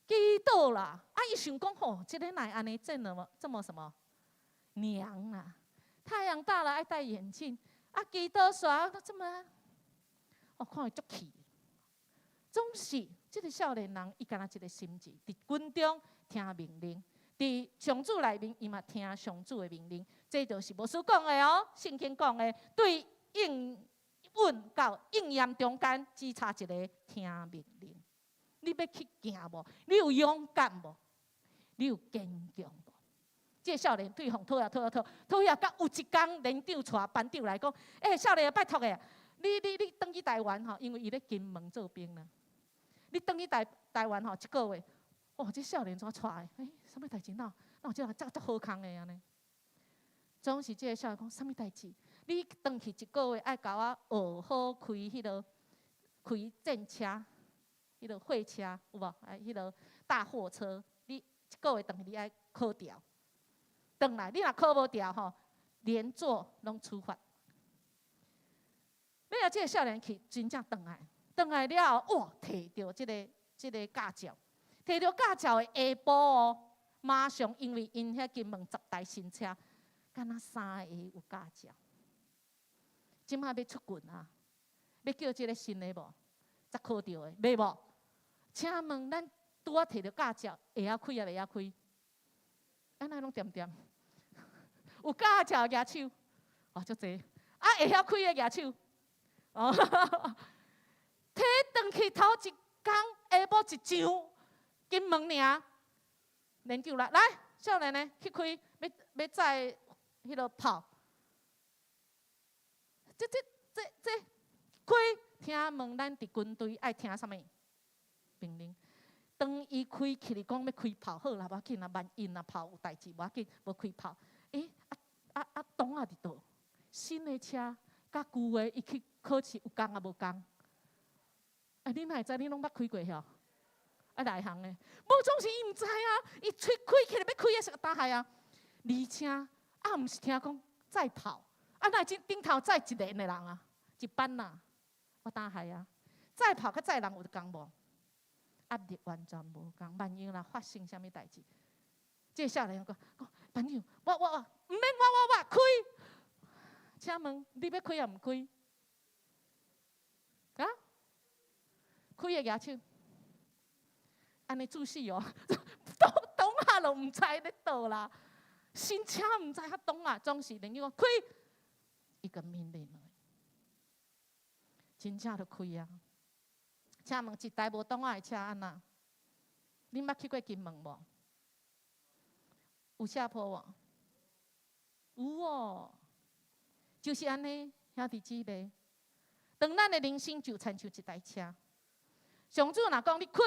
祈祷啦！伊想讲这个哪安尼这么什么娘啊？太阳大了爱戴眼镜，祈祷耍这么，看伊足气。总是这个少年人，伊敢若一个心志，伫军中听命令，伫上主内面，伊嘛听上主的命令。这就是无书讲的哦，圣经讲的，对应允到应验中间，只差一个听命令。你要去行无？你有勇敢无？你有坚强无？这少年对方讨厌，到有一天连长带班长来讲：少年拜托的。你登去台湾吼，因为伊咧金门做兵啦。你登去台湾吼，一个月，哇，这少年怎出来？什么代志闹？那有这人这好康的安尼。总是这个少年讲，什么代志？你登去一个月，爱甲我学好开开战车，迄个货车有无？迄个大货车，你一个月登去你爱考掉，登来你若考无掉吼，连坐拢处罚。尾啊，这个少年去真正登来了后，哇，摕到这个驾照，摕到驾照的下晡哦，马上因为因遐金门10台新车，敢若3个有驾照，即摆要出军啊，要叫这个新的无，才考到的，袂无？请问咱拄啊摕到驾照，会晓开啊袂晓开？安尼拢点？有驾照举手，哦，足济，会晓开的举手。哦，摕转去头一工下晡一上金门尔，研究来，少年呢去开，要载迄个炮，这开，听问咱伫军队爱听啥物？命令。当伊开起嚟讲要开炮，好啦，无要紧啦，万一啊炮有代志，无要紧，无开炮。董啊伫倒，新的车。甲旧的，伊去考试有工啊无工？你哪会知？你拢捌开过遐？内行的，无总是伊毋知啊！伊开起来要开的是个大海啊！而且毋是听讲载跑，哪真顶头载一连的人啊，一班啊，我大海啊！载跑甲载人有共无？压力完全无共。万一啦发生啥物代志，这少年讲朋友，我毋免我开。请问你要开也毋开？啊？开的举手，安尼注死哦！董下就毋知咧倒啦，新车毋知遐董啊，总是人伊讲开，一个命令了，真正就开啊！请问一台无董啊的车安那？恁捌去过金门无？有下坡无？有哦。就是安尼，兄弟姊妹，当咱的人生就亲像一台车。上主若讲你开，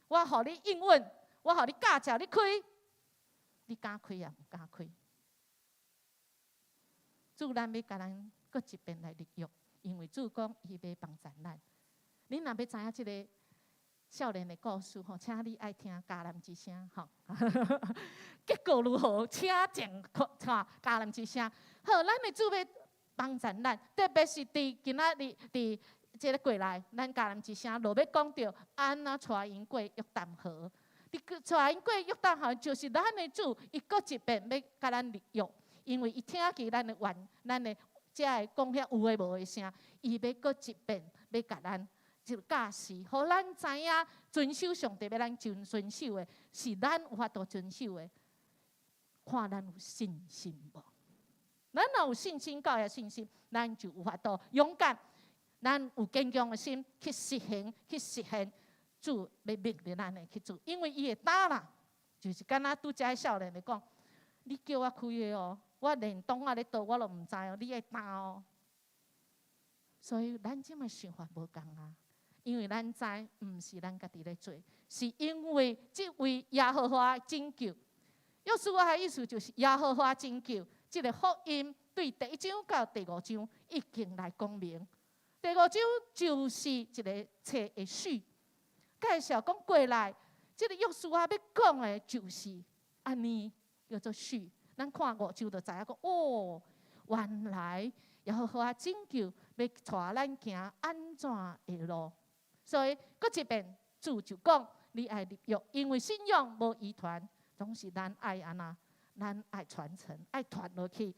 我互你应允，我互你驾照，你开，你敢开也毋敢开。主咱要甲咱搁一遍来立约，因为主讲伊要帮助咱。恁若要知影即个少年的故事吼，请你爱听迦南之声吼。结果如何？请静看迦南之声。好，咱的主要帮助咱，特别是伫今仔日伫即个过来，咱迦南之声落要讲到安怎带因过约旦河。带因过约旦河，就是咱的主，伊搁一遍要甲咱立约，因为伊听见咱的愿，咱的遮个讲遐有诶无诶声，伊要搁一遍要甲咱就教示，互咱知影遵守上帝要咱遵守诶，是咱有法度遵守诶。看咱有信心无？咱若有信心，够有信心，咱就有法度勇敢。咱有坚强的心去实行主要命令咱的去做，因为伊会打啦。就是敢若拄则少年来讲，你叫我开的哦，我连董啊咧倒我都毋知哦，你会打哦。所以咱即卖想法无共啊，因为咱知毋是咱家己咧做，是因为即位耶和华拯救。约书亚的意思就是耶和华拯救。这个福音对第1章到第5章已经来讲明。第5章就是一个册的序，介绍讲过来，这个约书亚要讲的就是安尼叫做序。咱看5章就知影讲，哦，原来耶和华拯救要带咱行安怎的路。所以，搁一遍主就讲，你爱立约，因为信仰无遗传，总是咱爱安那。咱爱传承，爱传落去，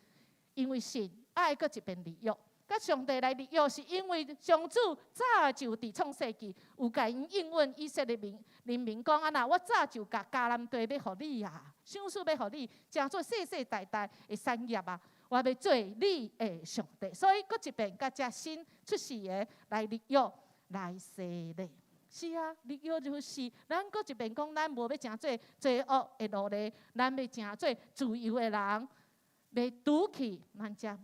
因为信爱搁一遍立约。甲上帝来立约，是因为上主早就伫创世纪有甲因应允以色列人民讲那我早就甲迦南地要互你啊，赏赐要互你，成做世世代代的产业啊，我要做你的上帝。所以搁一遍甲这新出世的来立约来设立。是啊，立约就是，咱搁一遍讲，咱无要诚做罪恶的奴隶，咱要诚做自由的人，要拄去咱遮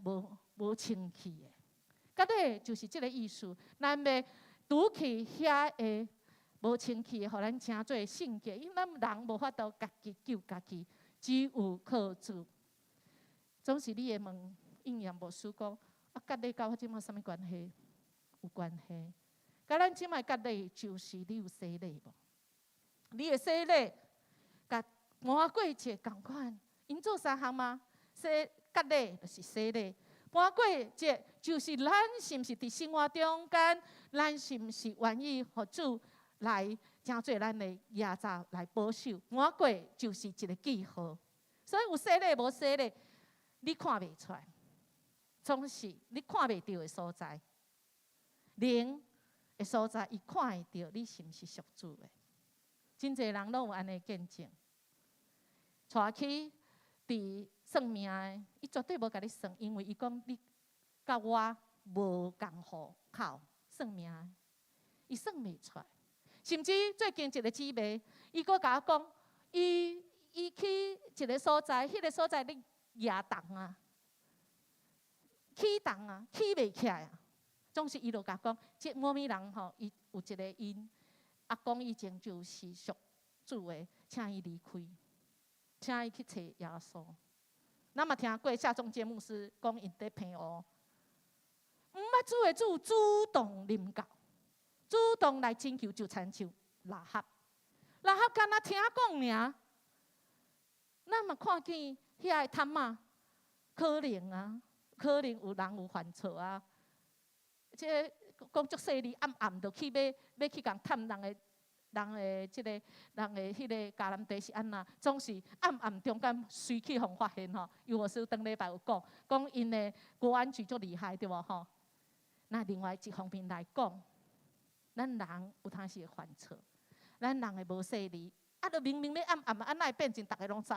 无清气的。甲咧就是即个意思，咱要拄去遐个无清气，互咱称做圣洁，因为咱人无法度家己救家己，只有靠主。总是你会问应验牧师讲，啊，甲你甲我即马啥物关系？有关系。甲咱即摆甲你就是你有洗礼无？你会洗礼，甲魔鬼节共款，因做三项吗？洗甲礼就是洗礼。魔鬼节就是咱是毋是伫生活中间，咱是毋是愿意互主来真做咱的耶稣来保守？魔鬼就是一个记号，所以有洗礼无洗礼，你看袂出来，总是你看袂到的所在。灵的所在，伊看会到你是毋是属主的。真侪人拢有安尼见证，带去伫算命的，伊绝对无甲你算，因为伊讲你甲我无共户口算命的，伊算袂出来。甚至最近一个姊妹，伊阁甲我讲，伊去一个所在，迄个所在咧野动啊，起动啊，起袂起来啊。总是伊就甲讲，即某咪人吼，伊有一个因阿公以前就是属主的，请伊离开，请伊去找耶稣。咱嘛听过夏中节牧师讲，因伫骗我，毋捌主的主主动临到，主动来请求，就亲像拉合，拉合敢若听讲尔，咱嘛看见遐个探仔，可能啊，可能有人有犯错啊。即讲足细腻，暗暗就去要去共探人的即个人的迄个迦南地是安那，总是暗暗中间随去互发现吼。有牧师顶礼拜有讲因的国安局足厉害对无吼？那另外一方面来讲，咱人有当时会犯错，咱人会无细腻，啊，就明明要暗暗，啊，哪会变成大家拢知？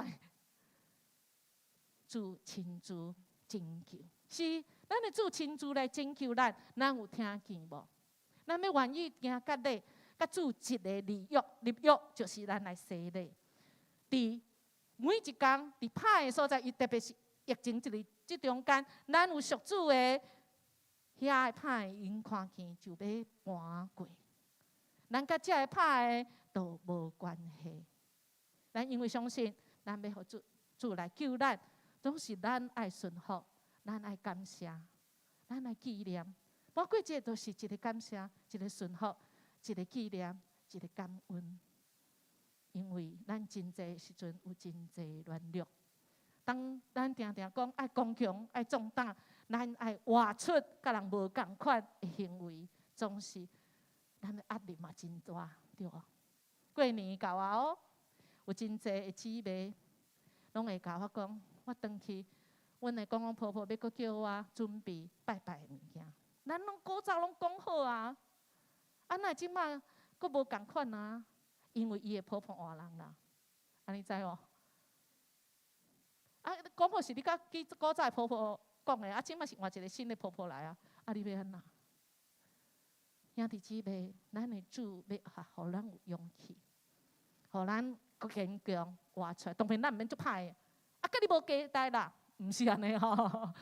主亲自拯救，是咱的主亲自来拯救咱，咱有听见无？咱要愿意行甲你，甲主一个立约就是咱来洗礼。伫每一工，伫歹的所在，特别是疫情即中间，咱有属主的遐个歹的因看见就要搬过，咱甲遮个歹的都无关系。咱因为相信，咱要互主来救咱，总是咱爱顺服，咱爱感谢，咱爱纪念。包括这都是一个感谢，一个顺服，一个纪念，一个感恩。因为咱真济时阵有真济软弱，当咱常常讲爱刚强、爱壮胆，咱爱活出甲人无共款的行为，总是咱的压力嘛真大，对无？过年到啊哦，有真济的姊妹拢会甲我讲，我回去，阮的公公婆婆要阁叫我准备拜拜的物件。咱拢古早拢讲好啊，啊那即摆阁无共款啊，因为伊的婆婆换人啦，安尼知无？啊，讲好是你甲古早的婆婆讲的，啊，即摆是换一个新的婆婆来啊，啊，你要安那？兄弟姊妹，咱的主要互咱有勇气，互咱阁坚强活出来。当然咱毋免足歹的，啊，甲你无交代啦，毋是安尼吼。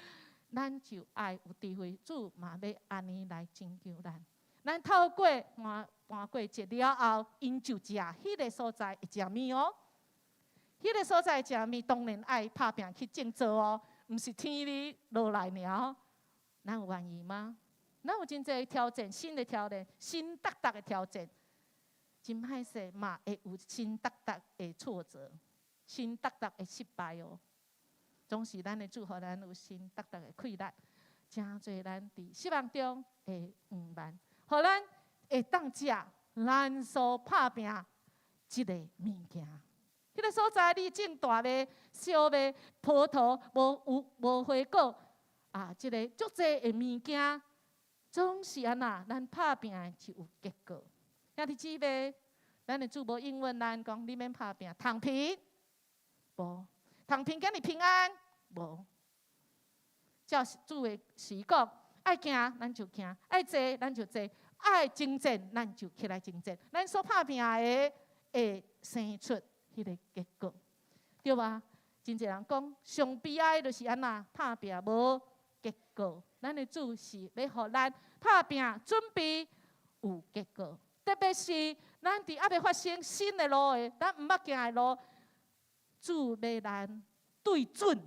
咱就爱有智慧，主嘛要安尼来拯救咱。咱透过搬过节了后，因就食迄个所在会食面哦。迄个所在食面，当然爱拍拼去种做哦，毋是天里落来尔。咱有愿意吗？咱有真侪挑战，新的挑战，新达达的挑战，真歹势嘛会有新达达的挫折，新达达的失败哦。总是咱的主，互咱有新达达的快乐，真侪咱伫失望中会圆满，互咱会当食咱所拍拼一个物件。迄个所在，你种大麦、小麦、葡萄，无花果啊，即个足侪的物件，总是安那，咱拍拼就有结果。兄弟姊妹，咱的主无应允咱讲，你免拍拼，躺平，无。躺平，今日平安无？照主的时讲，爱行咱就行，爱坐咱就坐，爱征战咱就起来征战。咱所拍拼的会生出迄个结果，对吧？真侪人讲，上悲哀就是安那拍拼无结果。咱的主是要互咱打拼准备有结果，特别是咱伫还未发生新的路的，咱毋捌行的路，主要咱对准。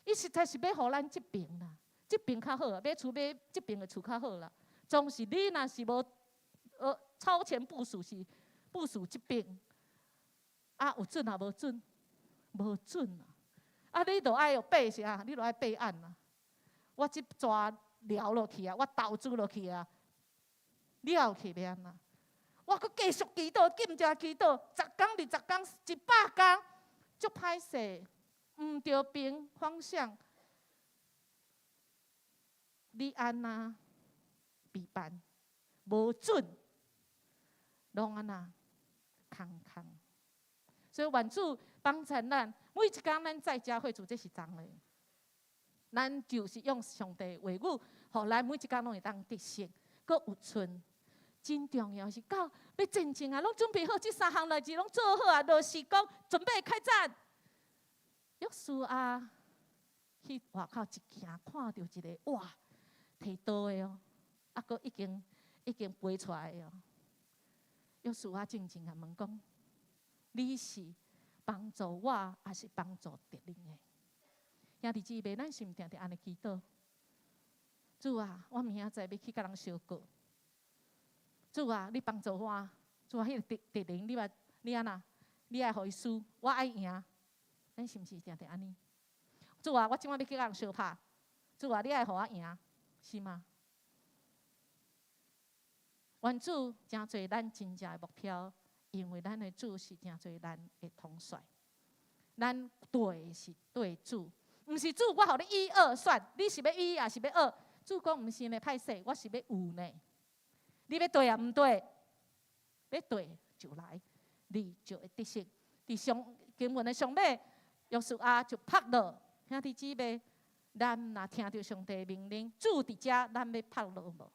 伊实在是要互咱这边啦，这边较好，买厝买这边的厝较好啦。总是你若是无超前部署，是部署这边，啊有准啊无准，无准啊！啊你著爱有备啥？你著爱备案啊！我即抓撩落去啊，我投资落去啊，了去要安那？我阁继续祈祷，紧着祈祷，10天、20天、100天，足歹势，毋着平方向，你安那必办？无准，拢安那空空。所以愿主帮助咱，每一天咱在家会主，这是真的。咱就是用上帝话语，互咱每一天拢会当得胜，阁有存。真重要是到要真正啊，拢准备好这3项代志，拢做好啊，就是讲准备开战。约书亚去外口一行，看到一个哇，提刀的哦，啊，阁已经飞出来的哦。约书亚静静啊问讲：你是帮助我，还是帮助敌人的？兄弟姊妹，咱是毋定定安尼祈祷？主啊，我明仔载要去甲人相告。主啊，你帮助我。主啊，迄个敌人，你安那？你爱互伊输，我爱赢。咱是毋是定定安尼？主啊，我即摆要去甲人相拍。主啊，你爱互我赢，是吗？愿主真侪咱真正的目标，因为咱的主是真侪咱的统帅。咱对是对主。毋是主，我互你1、2选，你是要1还是要2？主讲毋是呢，歹势，我是要有呢。你要对啊，毋对，要对就来，你就会得胜。伫经文的上尾，约书亚就拍落，兄弟姊妹，咱若听到上帝命令，主伫遮，咱要拍落无？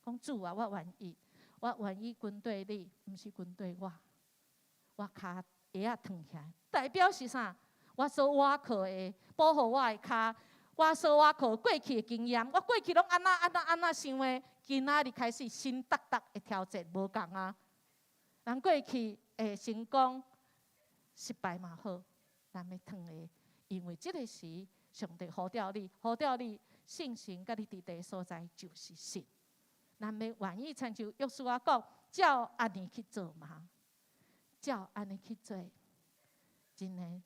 讲主啊，我愿意，我愿意跟对你，毋是跟对我。我骹鞋啊脱起来，代表是啥？我所倚靠的，保护我的脚；我所倚靠过去的经验，我过去拢安那想的，今仔日开始新搭的挑战无共啊。人过去的成功、失败嘛好，咱要脱的，因为这个时上帝呼召你信心，甲你伫地所在就是神。咱要愿意亲像约书亚讲，照安尼去做嘛，照安尼去做。真诶，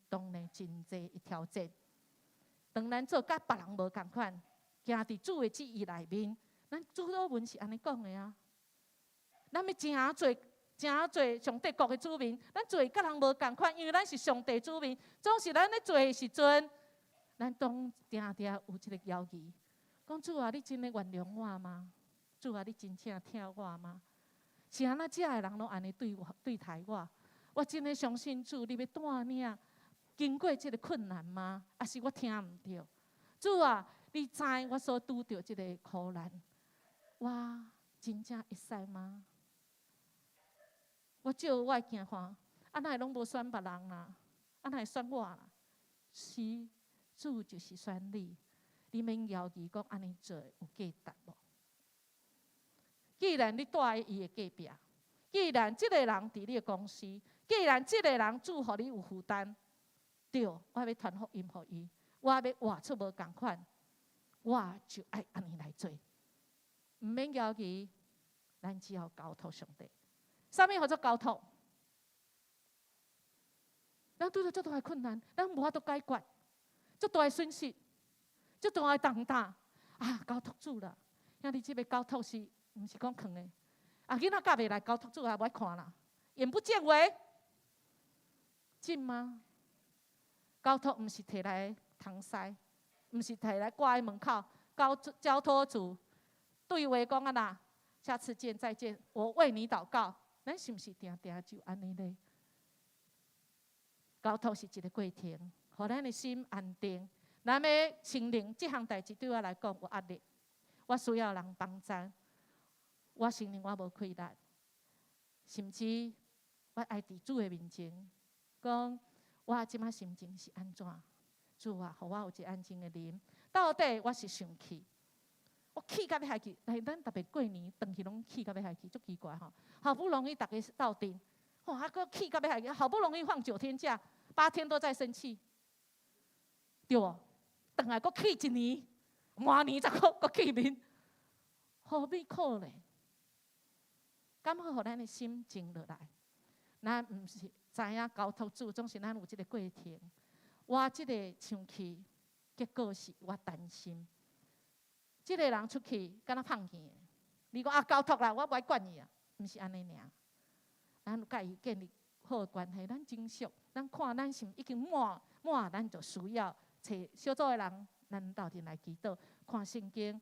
当然真济一挑战。当咱做甲别人无共款，行伫主诶旨意内面，咱主祷文是安尼讲诶啊。咱要真侪上帝国诶子民，咱做甲人无共款，因为咱是上帝子民。总是咱咧做诶时阵，咱当定定有一个要义，讲主啊，你真诶原谅我吗？主啊，你真正疼我吗？是安那遮诶人拢安尼对待我？我真的相信主，你要带领经过这个困难吗？还是我听唔到？主啊，你知我所拄到这个苦难，我真正会使吗？我照我的惊看，啊哪会拢无选别人啦？啊哪会选我啦？是主就是选你，你免犹豫讲安尼做有价值无？既然你带伊的隔壁，既然这个人伫你的公司。既然这个人主互你有负担，对，我要传福音互伊，我要活出无共款，我就爱安尼来做，毋免犹豫，咱只要交托上帝。啥物叫做交托？咱拄到遮大的困难，咱无法度解决，遮大的损失，遮大的重担啊！交托主啦，兄弟姊妹，交托是毋是讲藏的？啊，囡仔教袂来，交托主也无爱看啦，眼不见为真吗？交托毋是摕来搪塞，毋是摕来挂在门口。交托主对话讲啊啦，下次见，再见，我为你祷告。咱是毋是定定就安尼咧？交托是一个过程，互咱的心安定。咱要承认这项代志对我来讲有压力，我需要人帮助。我承认我无亏力，甚至我爱伫主的面前。讲我即摆心情是安怎？主啊，互我有一安静的灵，到底我是生气，我气到要害去，但是咱特别过年回去拢气到要害去，足奇怪吼！好不容易大家斗阵，还佫气到要害去，好不容易放9天假，8天都在生气，对无？回来佫气1年，明年再佫气面，何必可怜？敢好，互咱的心静落来。咱毋是知影交托主，总是咱有即个过程。我即个生气，结果是我担心。即个人出去，敢若放屁。你讲交托啦，我不爱管伊啊，毋是安尼尔。咱甲伊建立好的关系，咱真熟。咱看咱是已经满，咱就需要找小组的人，咱斗阵来祈祷，看圣经。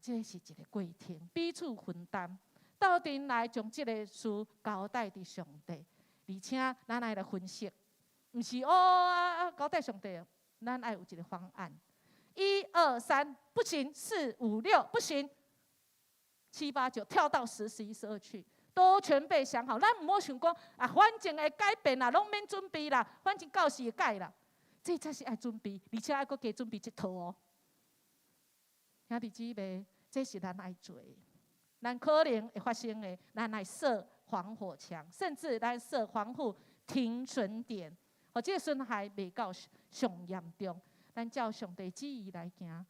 即个是一个过程，彼此分担。斗阵来将即个事交代伫上帝，而且咱爱来分析，毋是交代上帝，咱爱有一个方案。1、2、3不行，4、5、6不行，7、8、9跳到10、11、12去，都全备想好。咱毋好想讲反正会改变啦，拢免准备啦，反正到时会改啦。这才是爱准备，而且爱佫加准备一套哦。兄弟姊妹，这是咱爱做的。咱可能会发生的，咱来设防火墙，甚至咱设防护停损点，这个损害未到上严重。咱照上帝旨意来行，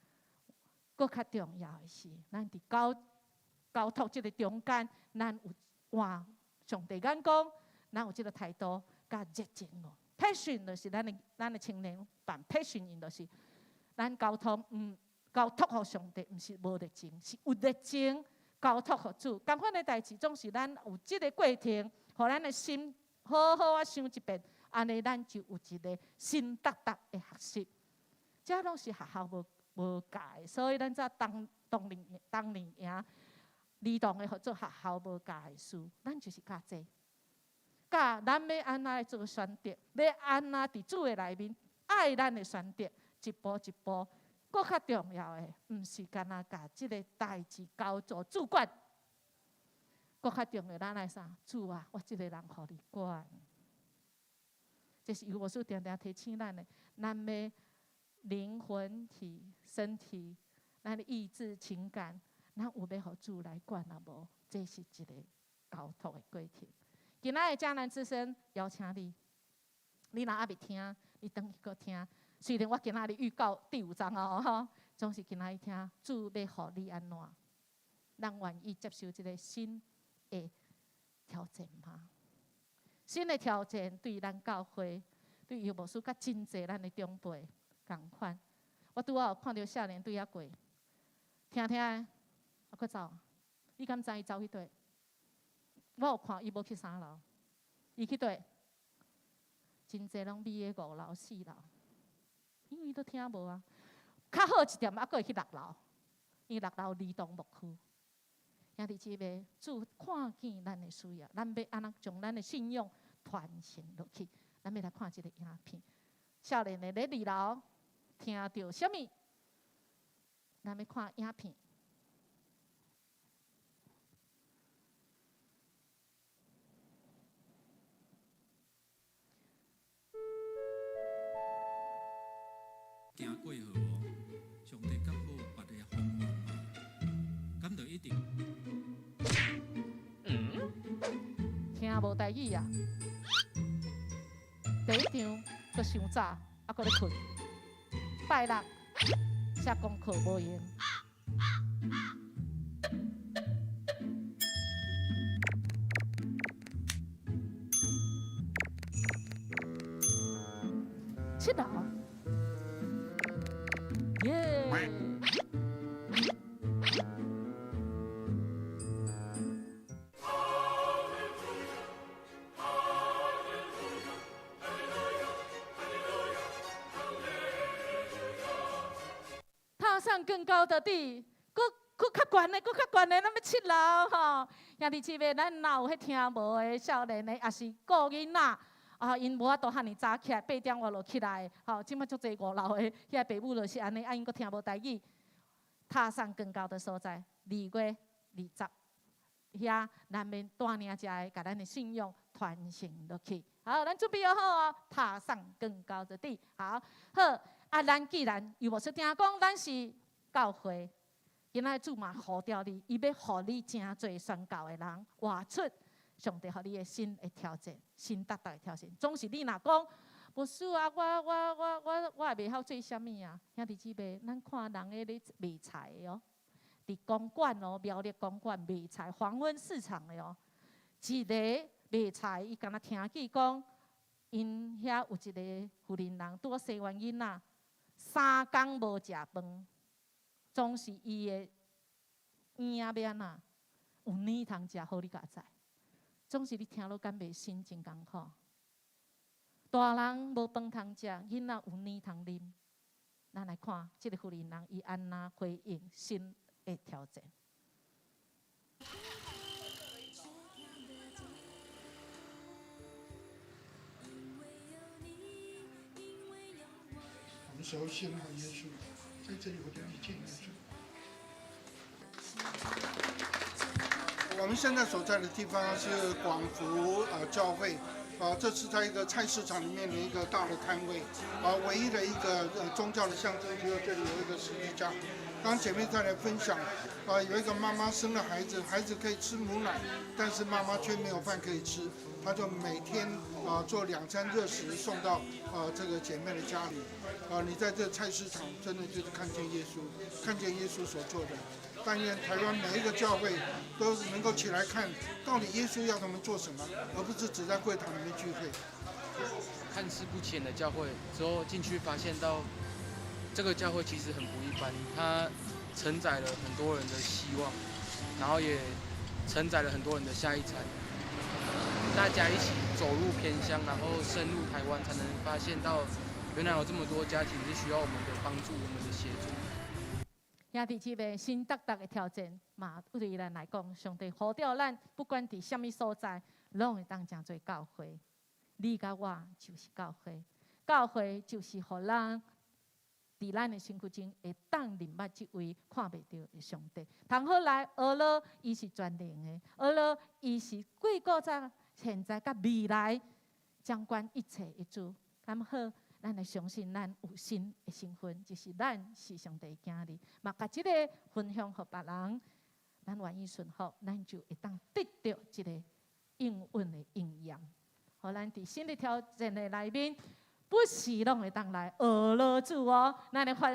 搁较重要的是，咱伫交托这个中间，咱有换上帝眼光，咱有这个态度甲热情哦。passion 就是咱的青年版 passion， 因就是咱交托交托互上帝，毋是无热情，是有热情。交托互主，同款的代志总是咱有即个过程，互咱的心好好啊想一遍，安尼咱就有一个心达达的学习。这拢是学校无教的，所以咱才当年赢儿童的合作学校无教的书，咱就是教这。教咱要安怎来做选择，要安怎伫主的内面爱咱的选择，一步一步。搁较重要的，毋是干那甲即个代志交做主管，搁较重要，咱来啥？主啊，我即个人互你管。这是有无书常常提醒咱的，咱要灵魂体、身体，咱的意志、情感，咱有要互主来管啊无？这是一个交托的过程。今仔的迦南之声，邀请你，你若还未听，你等去搁听。虽然我今仔日预告第5章哦，总是今仔日听主要互你安怎，咱愿意接受这个新的挑战吗？新的挑战对咱教会，对有无数甲真济咱的长辈共款。我拄好有看到少年队遐过，听听的，我佫走。你敢知伊走去佗？我有看伊无去3楼，伊去佗？真济拢米的5楼、4楼。因为伊都听无啊，较好一点，还佫会去6楼，因为6楼儿童牧区。兄弟姊妹，主看见咱的需要，咱要安怎将咱的信仰传承落去？咱要来看一个影片，少年的咧2楼听到什么？咱要看影片。行过好哦，上帝较好别个方法嘛，敢就一定。听无台语啊！第1场佫伤早，佫咧困。拜6写功课无用。7楼。耶！踏上更高的地，佫较悬的，佫较悬的，咱要7楼吼。兄弟姊妹，咱若有迄听无的少年的，也是顾囡仔。因无法度遐尼早起来，8点外就起来。即摆足侪5楼的遐爸母就是安尼，因佫听无台语。踏上更高的所在，2月20，遐咱免带领遮的，甲咱的信仰传承落去。好，咱准备好哦，踏上更高的地。好，啊，咱既然又无出听讲，咱是教会，今仔主嘛呼召你，伊要互你真侪宣教的人活出上帝互你的新的挑战，新达达的挑战。总是你若讲，牧师啊，我也袂晓做啥物啊，兄弟姊妹，咱看人个咧卖菜的哦，伫公馆哦，苗栗公馆卖菜，黄昏市场的哦，一个卖菜，伊敢若听见讲，因遐有一个富人人拄生完囡仔，3工无食饭，总是伊的婴仔要安怎有奶通食好，你敢知？总是你听落敢袂心真艰苦。大人无饭通食，囡仔有奶通啉。咱来看这个富人人，伊安那回应新的挑战。我们熟悉了耶稣，在这里我就遇见耶稣。我们现在所在的地方是广福教会，这是在一个菜市场里面的一个大的摊位，唯一的一个宗教的象征，就是这里有一个十字架。刚刚姐妹在来分享，有一个妈妈生了孩子，孩子可以吃母奶，但是妈妈却没有饭可以吃，她就每天做2餐热食送到这个姐妹的家里。你在这菜市场真的就是看见耶稣，看见耶稣所做的。但愿台湾每一个教会都能够起来看，到底耶稣要他们做什么，而不是只在会堂里面聚会。看似不起眼的教会之后进去，发现到这个教会其实很不一般，它承载了很多人的希望，然后也承载了很多人的下一餐。大家一起走入偏乡，然后深入台湾，才能发现到原来有这么多家庭是需要我们的帮助，我们的协助。兄弟姊妹，新达达的挑战嘛，对咱来讲，上帝呼召咱，不管伫什么所在，拢会当成做教会。你甲我就是教会，教会就是互咱伫咱的身躯前会当认捌这位看袂到的上帝。通好来学了，伊是全能的，学了伊是贵古早、现在甲未来掌管一切的主。咁好。咱来相信，咱有新的身份，就是咱是上帝的囝儿，嘛，把这个分享给别人，咱愿意顺服，咱就会当得到这个应允的应验。互咱伫新的挑战的内面，不时拢会当来学了主哦。咱会发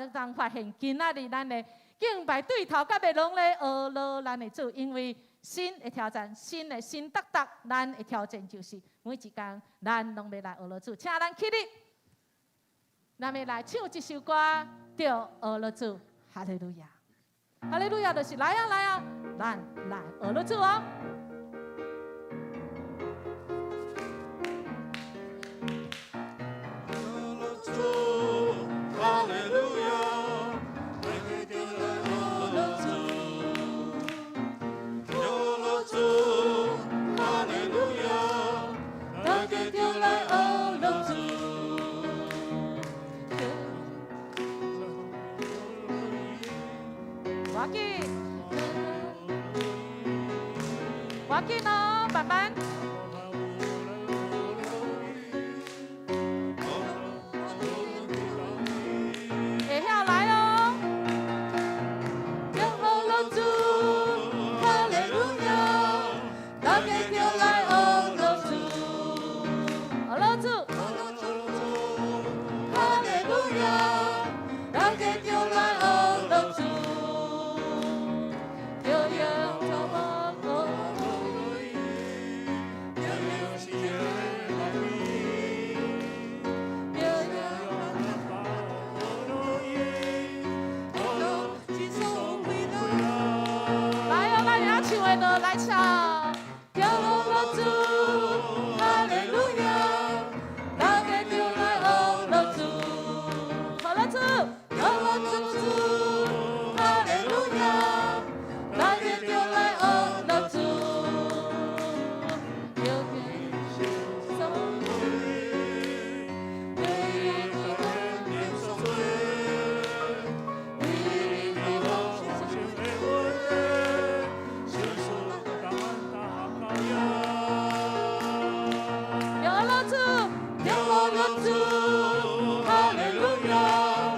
现，今仔日咱的敬拜对头，甲袂拢咧学了咱的主，因为新的挑战，新达达，咱的挑战就是每一天，咱拢要来学了主，请咱起立。咱要来唱一首歌，叫学了主，哈利路亚，哈利路亚，就是来啊来啊，咱来学了主哦。哈利路亚，学了主，哈利路亚，大家就来学了主。要紧哦，慢慢。会晓来哦。叫学了主，哈利路亚，大家就来学了主，学了主，哈利路亚，大家就来学了主。来唱，叫了主，哈利路亚，大家就来学了主，学了主，学了主，哈利路亚，大家就来学了主，有天手对天手哈利路亚。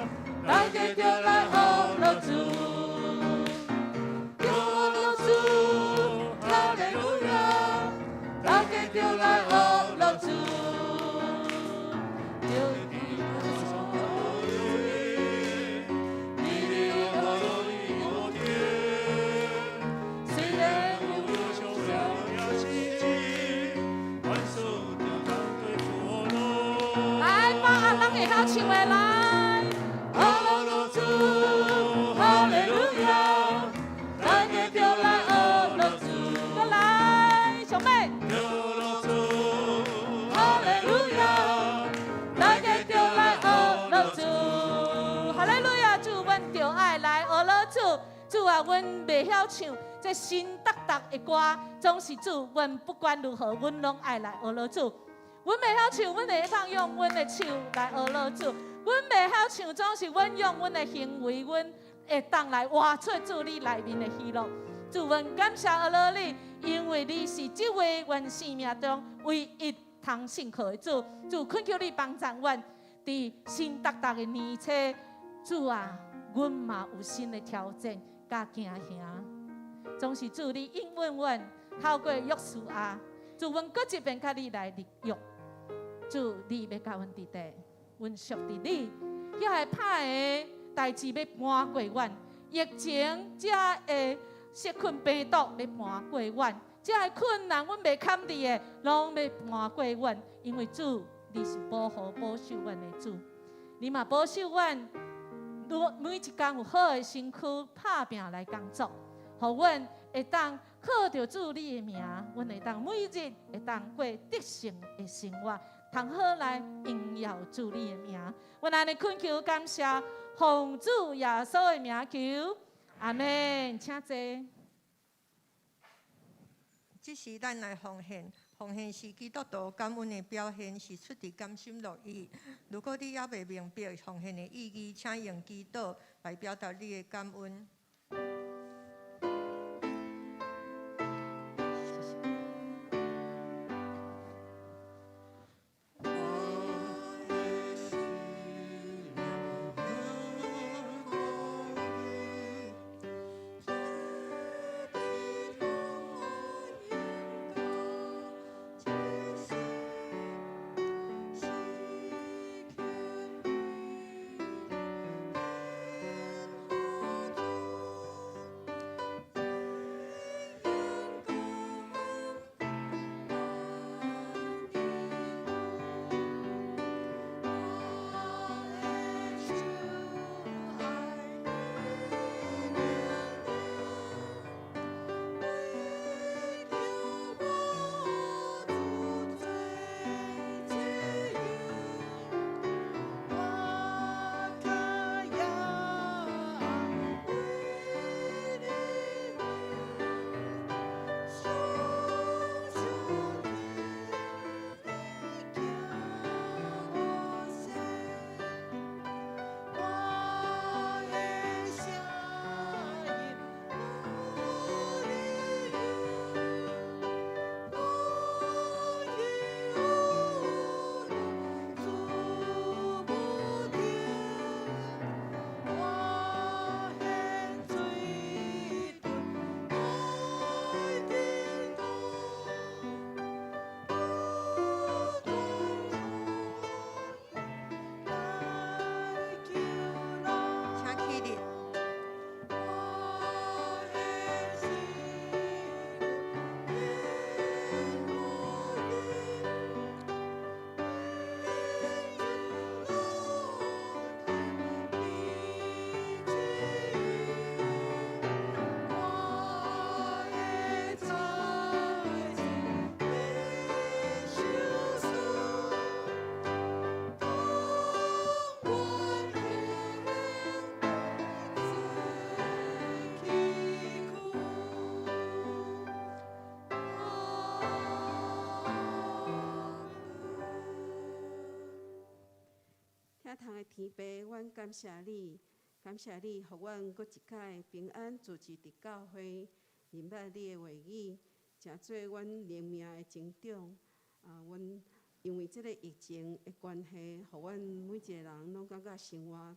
着来学乐主。来，把阿人会晓唱的来，学乐主，哈利路亚，大家就来学乐主，再来，小妹。哈利路亚，大家就来学乐主，哈利路亚，主，阮就爱来学乐主。主啊，阮袂晓唱这新达达的歌，总是主，阮不管如何，阮拢爱来学乐主。阮袂晓唱，阮会当用阮的手来学乐主。阮袂晓唱，总是阮用阮的行为，阮会当来活出主你内面的喜乐。主，阮感谢阿乐你，因为你是这位阮生命中唯一通信靠的主。主，恳求你帮助阮，伫新达达的年初，主啊，阮嘛有新的挑战甲惊吓。总是主你应允阮，透过约书亚，主阮搁一遍甲你来立约。主，你要甲阮伫地，阮属伫你，遐个歹个代志要搬过阮，疫情遮个失困病毒要搬过阮，遮个困难阮袂堪伫个，拢要搬过阮。因为主，你是保护保守阮的主，你嘛保守阮，每一工有好的身躯拍拼来工作，互阮会当靠着主你的名，阮会当每日会当过得胜的生活。通好来荣耀主你的名，阮安尼恳求感谢，奉主耶稣的名求，阿门。请坐。这是咱来奉献，奉献是基督徒感恩的表现，是出自甘心乐意。如果你还未明白奉献的意义，请用祈祷来表达你的感恩。堂的天父，阮感谢你，感谢你，互阮搁一届平安主持伫教会，明白你的话语，诚做阮灵命的成长。阮因为即个疫情的关系，互阮每一个人拢感觉生活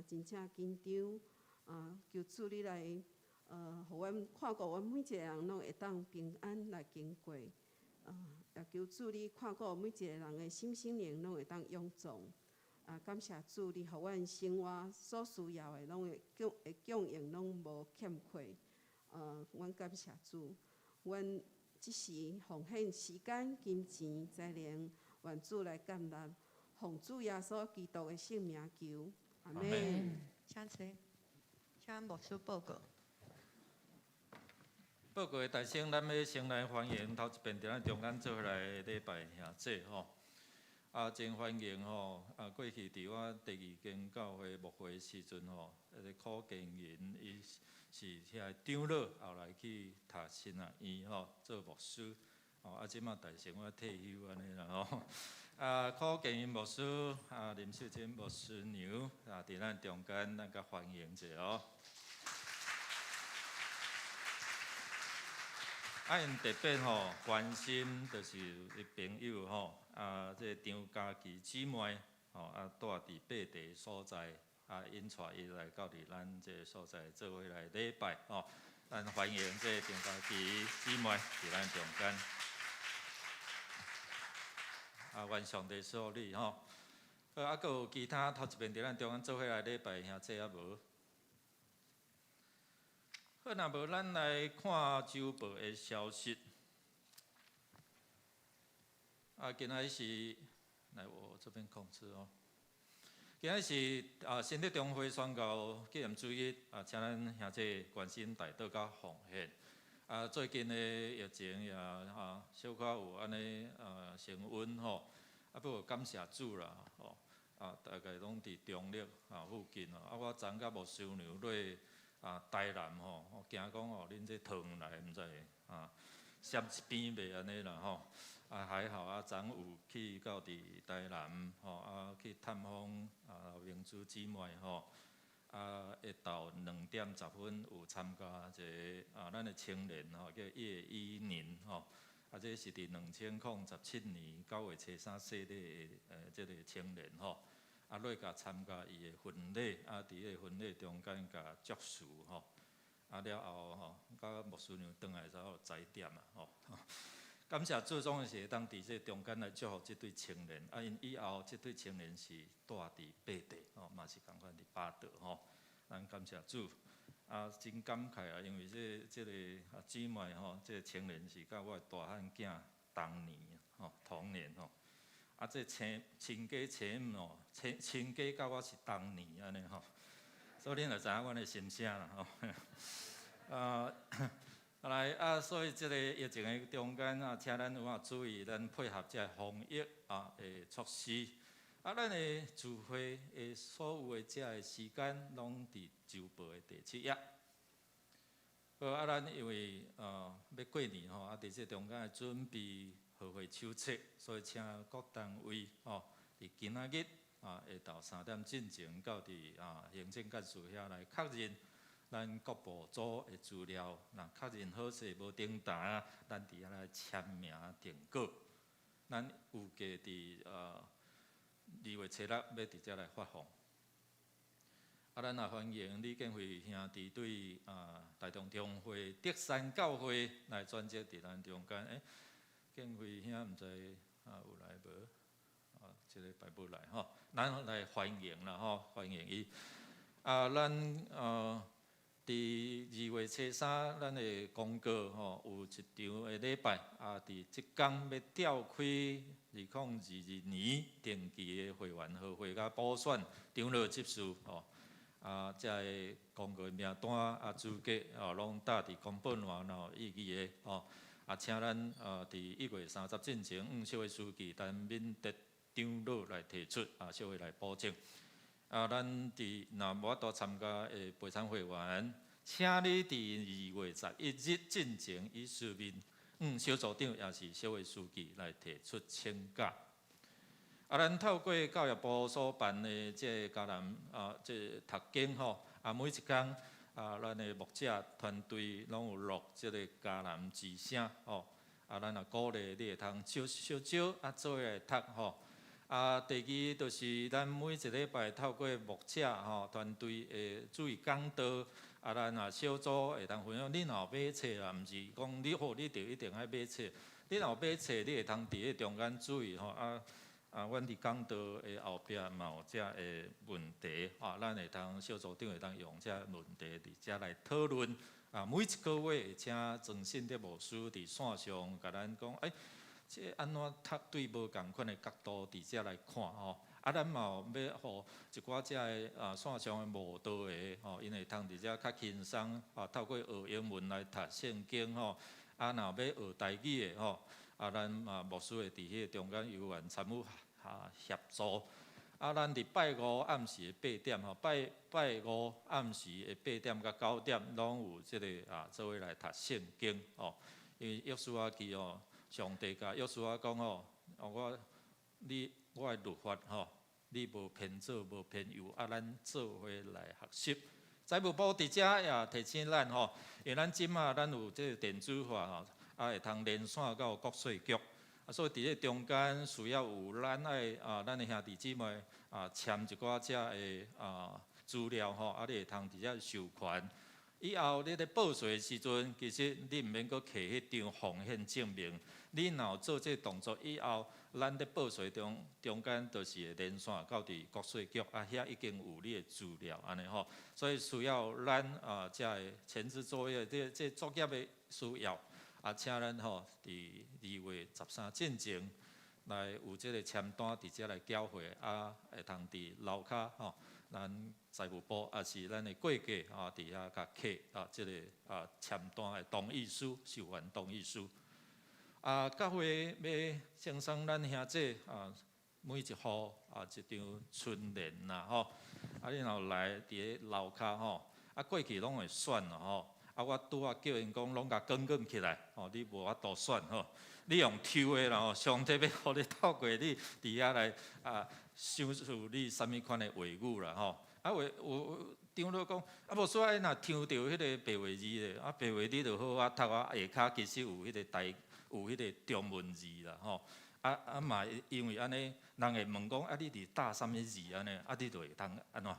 真正紧张。求主你来互阮看顾阮每一个人拢会当平安来经过。也求主你看顾每一个人的心灵，拢会当勇壮。感谢主，你互阮生活所需要的，拢会供应，拢无欠缺。阮感谢主，阮即时奉献时间、金钱、财灵，愿主来感恩，奉主耶稣基督的圣名求，阿门。请坐，请牧师报告。报告的大圣，咱要先来欢迎头一遍伫咱中间做伙来礼拜兄弟吼。真欢迎吼！过去伫我第二间教会牧会时阵吼，柯建仁伊是遐长老，后来去读神学院吼做牧师。即马大圣我退休安尼啦吼。柯建仁牧师林秀珍牧师娘伫咱中间，咱甲欢迎一下哦。因特别吼关心，就是伊朋友吼，这张家琪姊妹吼，住伫北地所在，因带伊来到伫咱这所在做伙来礼拜吼，咱欢迎这张家琪姊妹伫咱中间。愿上帝所礼吼。佫有其他头一遍伫咱中间做伙来礼拜兄弟无？好，若无咱来看周报的消息。今仔是来我这边控制哦。今仔是新竹中会宣告纪念主日，请咱兄弟关心大道甲奉献。最近的疫情也小可有安尼升温吼，不过感谢主啦吼，大概拢伫中立附近哦。我昨甲牧师娘落台南吼，惊讲恁这汤来毋知闪一边袂安尼啦吼。还好昨有去到伫台南吼，去探访老明珠姊妹吼，下昼2点10分有参加一个咱的青年吼，叫叶依宁吼，这是伫2017年9月初3设立的这个青年吼。落甲参加伊的婚礼，伫伊个婚礼中间甲祝寿吼，了后吼，甲牧师娘转来之后祭奠吼。感谢主，总是会当伫这中间来祝福这对青年，因以后这对青年是住伫北地吼，嘛是共款伫巴德吼。咱感谢主，真感慨因为这个姊妹吼，这个青年是甲我大汉囝同年吼，同年吼。这亲家亲母哦，亲家甲我是同年安尼吼，所以恁就知影阮的心声啦吼。来所以这个疫情的中间请咱有注意，咱配合这防疫的措施。咱的聚会的所有的这个时间，拢伫周报的第7页。咱因为要过年吼，伫这中间准备贺会手册，所以请各单位伫今仔日下昼3点进前到伫行政干事遐来确认咱各部组的资料，若确认好势无登达，咱伫遐来签名定稿。咱预计伫2月初6要伫遮来发放。咱也欢迎李建辉兄弟对台中中会德山教会来转接伫咱中间。建辉兄毋知有来无？即个礼拜要来吼，咱来欢迎啦吼，欢迎伊。咱伫2月初3，咱的公告吼有一场的礼拜伫即天要召开2022年定期的会员和会甲补选长老执事吼。这个公告名单资格拢搭伫公本栏有意义的吼。请咱伫1月30进前，社会书记陈敏德长老来提出社会来保证。咱伫若无法度参加的陪参会员，请你伫2月11日进前，以书面小组长也是社会书记来提出请假。咱透过教育部所办的这嘉南这读经吼，每一天咱的牧者团队拢有录这个嘉南之声吼，咱也鼓励你会通少做来读吼。第二就是咱每一礼拜透过牧者团队的注意讲道，咱小组会当分享。你若买册啦，毋是讲你好，你就一定爱买册。你若买册，你会通伫迄中间注意吼阮伫讲道的后壁嘛有遮个问题咱会通小组长会通用遮问题伫遮来讨论每一个月会请庄信的牧师伫线上甲咱讲，这安怎读对无共款的角度伫遮来看咱嘛有要互一寡遮个线上的无道的因会通伫遮较轻松透过学英文来读圣经若要学台语的咱牧师会伫迄个中间有缘参与协助咱伫拜五暗时的8点拜五暗时的8点到9点，拢有即个做伙来读圣经因为约书亚记上帝甲约书亚讲我的律法你无偏左无偏右咱做伙来学习。财务部伫遮也提醒咱因为咱即马咱有即个电子化会通连线到国税局。所以伫咧中间需要有咱咱的兄弟姊妹签一寡遮的资料你会通伫遮授权。以后你咧报税的时阵，其实你毋免阁摕迄张奉献证明。你若有做这个动作以后，咱咧报税中间就是会连线到伫国税局遐已经有你的资料安尼所以需要咱遮的前置作业这作业的需要。请咱伫2月13进前来有即个签单伫遮来缴费会通伫楼骹咱财务部是咱的会计伫遐甲刻即个签单的同意书、授权同意书。教会要赠送咱兄弟每一户一张春联啦你若来伫楼骹过去拢会选咯我拄叫因讲，拢甲卷起来你无法度选你用抽的啦上帝要互你透过你伫遐来想出你啥物款的话语啦有长老讲无所谓，若抽到迄个白话字咧白话字就好读下骹其实有迄个有迄个中文字啦嘛因为安尼人会问讲你伫打啥物字安尼你就会通安怎？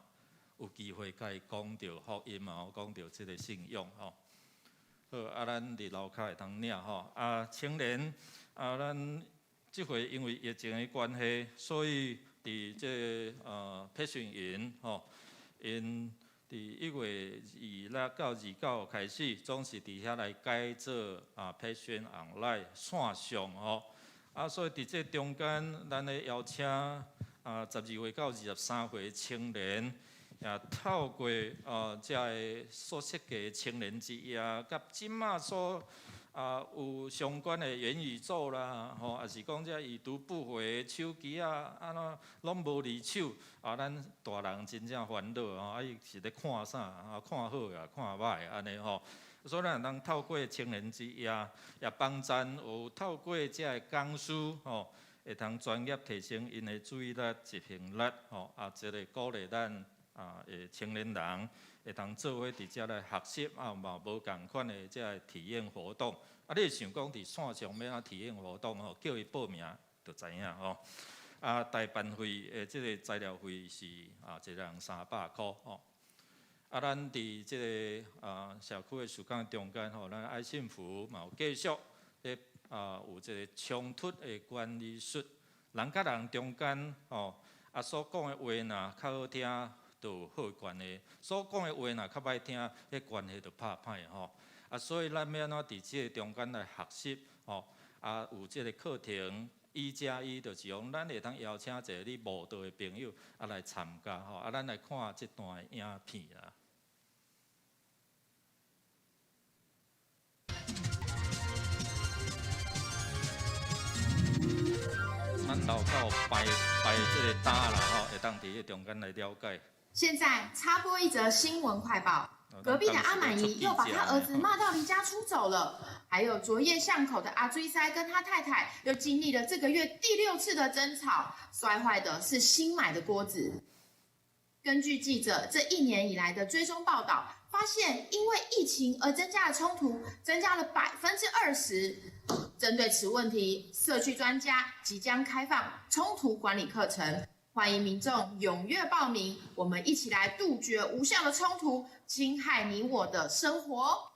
有机会甲伊讲到福音讲到即个信仰好咱伫楼骹会通领青年咱即回因为疫情的关系，所以伫即培训营因伫1月26到29开始，总是伫遐来改做培训 online 线上所以伫这中间，咱咧邀请12岁到23岁的青年。也透过遮个所设计的青年节甲即马所有相关的元宇宙啦，也是讲遮已读不回手机安怎拢无离手咱大人真正烦恼伊是咧看啥看好呀看歹安尼所以咱能透过青年节也帮咱有透过遮个讲师会通专业提升因的注意力、执行力即个鼓励咱。青年人会通做伙伫遮来学习嘛无共款的遮个体验活动你会想讲伫线上要体验活动叫伊报名就知影代办费即个材料费是一人300块咱伫即个社区的时间中间咱爱幸福嘛有继续咧有即个冲突的管理术，人甲人中间所讲的话若较好听。就有好关系，所讲的话若较歹听，迄关系就拍歹所以咱要安怎伫即个中间来学习有即个课程1+1，就是讲咱会通邀请一个你无道的朋友来参加咱来看即段影片咱老到摆即个单啦会当伫迄中间来了解。现在插播一则新闻快报，隔壁的阿满姨又把他儿子骂到离家出走了。还有昨夜巷口的阿追塞跟他太太又经历了这个月第6次的争吵，摔坏的是新买的锅子。根据记者这1年以来的追踪报道，发现因为疫情而增加的冲突增加了20%。针对此问题，社区专家即将开放冲突管理课程。欢迎民众踊跃报名，我们一起来杜绝无效的冲突，侵害你我的生活。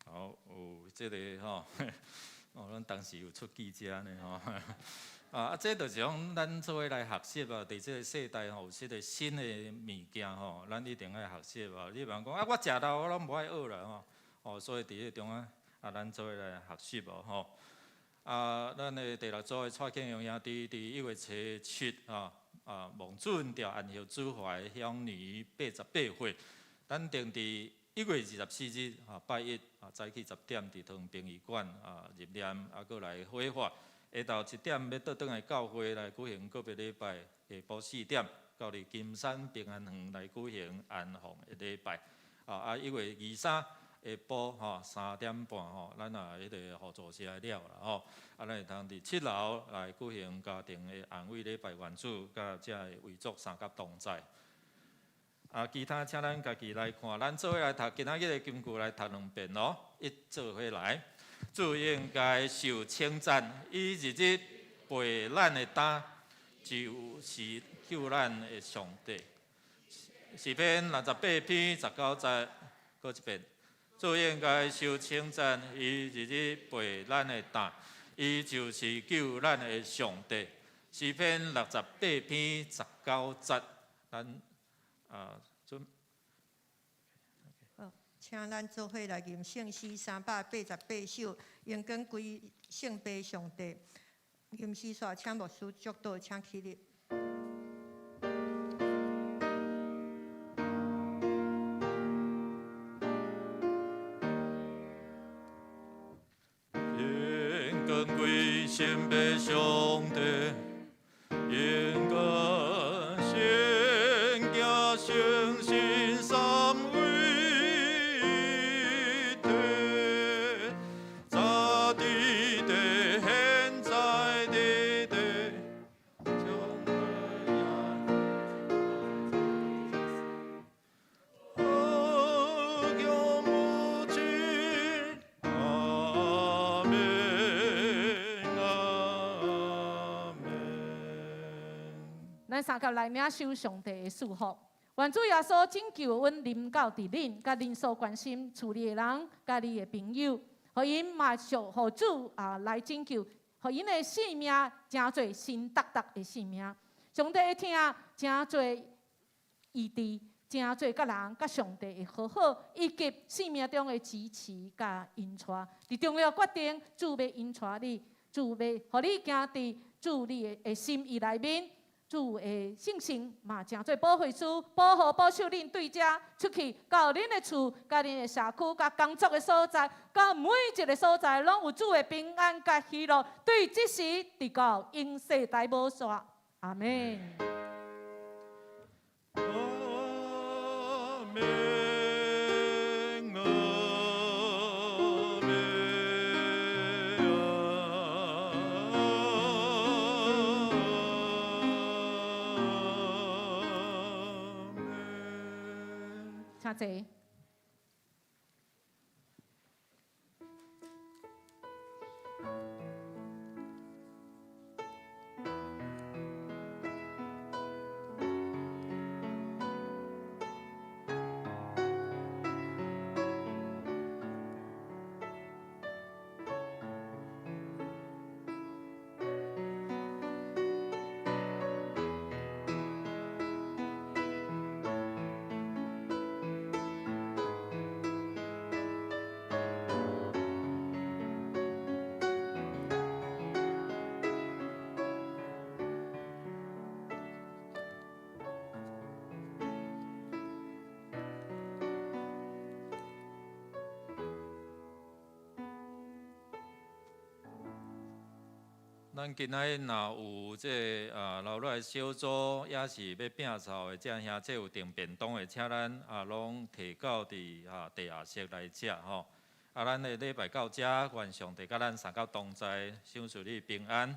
好，有这个咱当时有出记者呢吼。这就是讲咱做伙来学习啊，伫这个世代吼，有些个新的物件吼，咱一定爱学习啊。你别讲我食老我拢无爱学啦吼，所以伫个中咱做伙来学习吼。咱的第六组的蔡庆荣兄弟伫1月7望准调安孝主怀享年88岁，咱定伫1月24日拜一早起10点伫汤殡仪馆入殓，搁来火化。下昼1点要倒转来教会来举行个别礼拜，下晡4点到伫金山平安园来举行安放的礼拜。1月23下晡3点半咱迄个互助车了啦咱会通伫7楼来举行家庭的安慰礼拜愿主，甲遮的遗族三甲同在。其他请咱家己来看，咱做伙来读今仔日的金句来读2遍咯，一做伙来。主应该受称赞，伊日日陪咱的担，就是救咱的上帝。诗篇68篇19节，搁一遍。主应该受称赞，伊日日陪咱的担，伊就是救咱的上帝。诗篇68篇19节，咱请咱做伙来念圣诗388首，应跟归圣父上帝。念诗煞，请牧师祝祷，请起立。应跟归圣父上帝，应跟圣家圣心三位。咱三甲来领受上帝的祝福，愿主耶稣拯救阮临到伫恁，甲恁所关心厝里的人，甲你的朋友，互因嘛受互主来拯救，互因的性命真侪新达的性命。上帝的听真侪医治，真侪甲人甲上帝的和好，以及生命中的支持甲引带。伫重要决定，主要引带你，主要互你行伫主你的心意内面。主的信心嘛，真做保惠师，保护保守恁对遮出去到恁的厝、甲恁的社区、甲工作的所在、甲每一个所在，拢有主的平安甲喜乐。对即时直到永世代无煞，阿门。请坐。咱今仔日若有这留落来小组，也是要摒扫的，这兄这有订便当的，请咱拢提到伫地下室来食吼。咱的礼拜到这，愿上帝甲咱三角同在，享受你平安。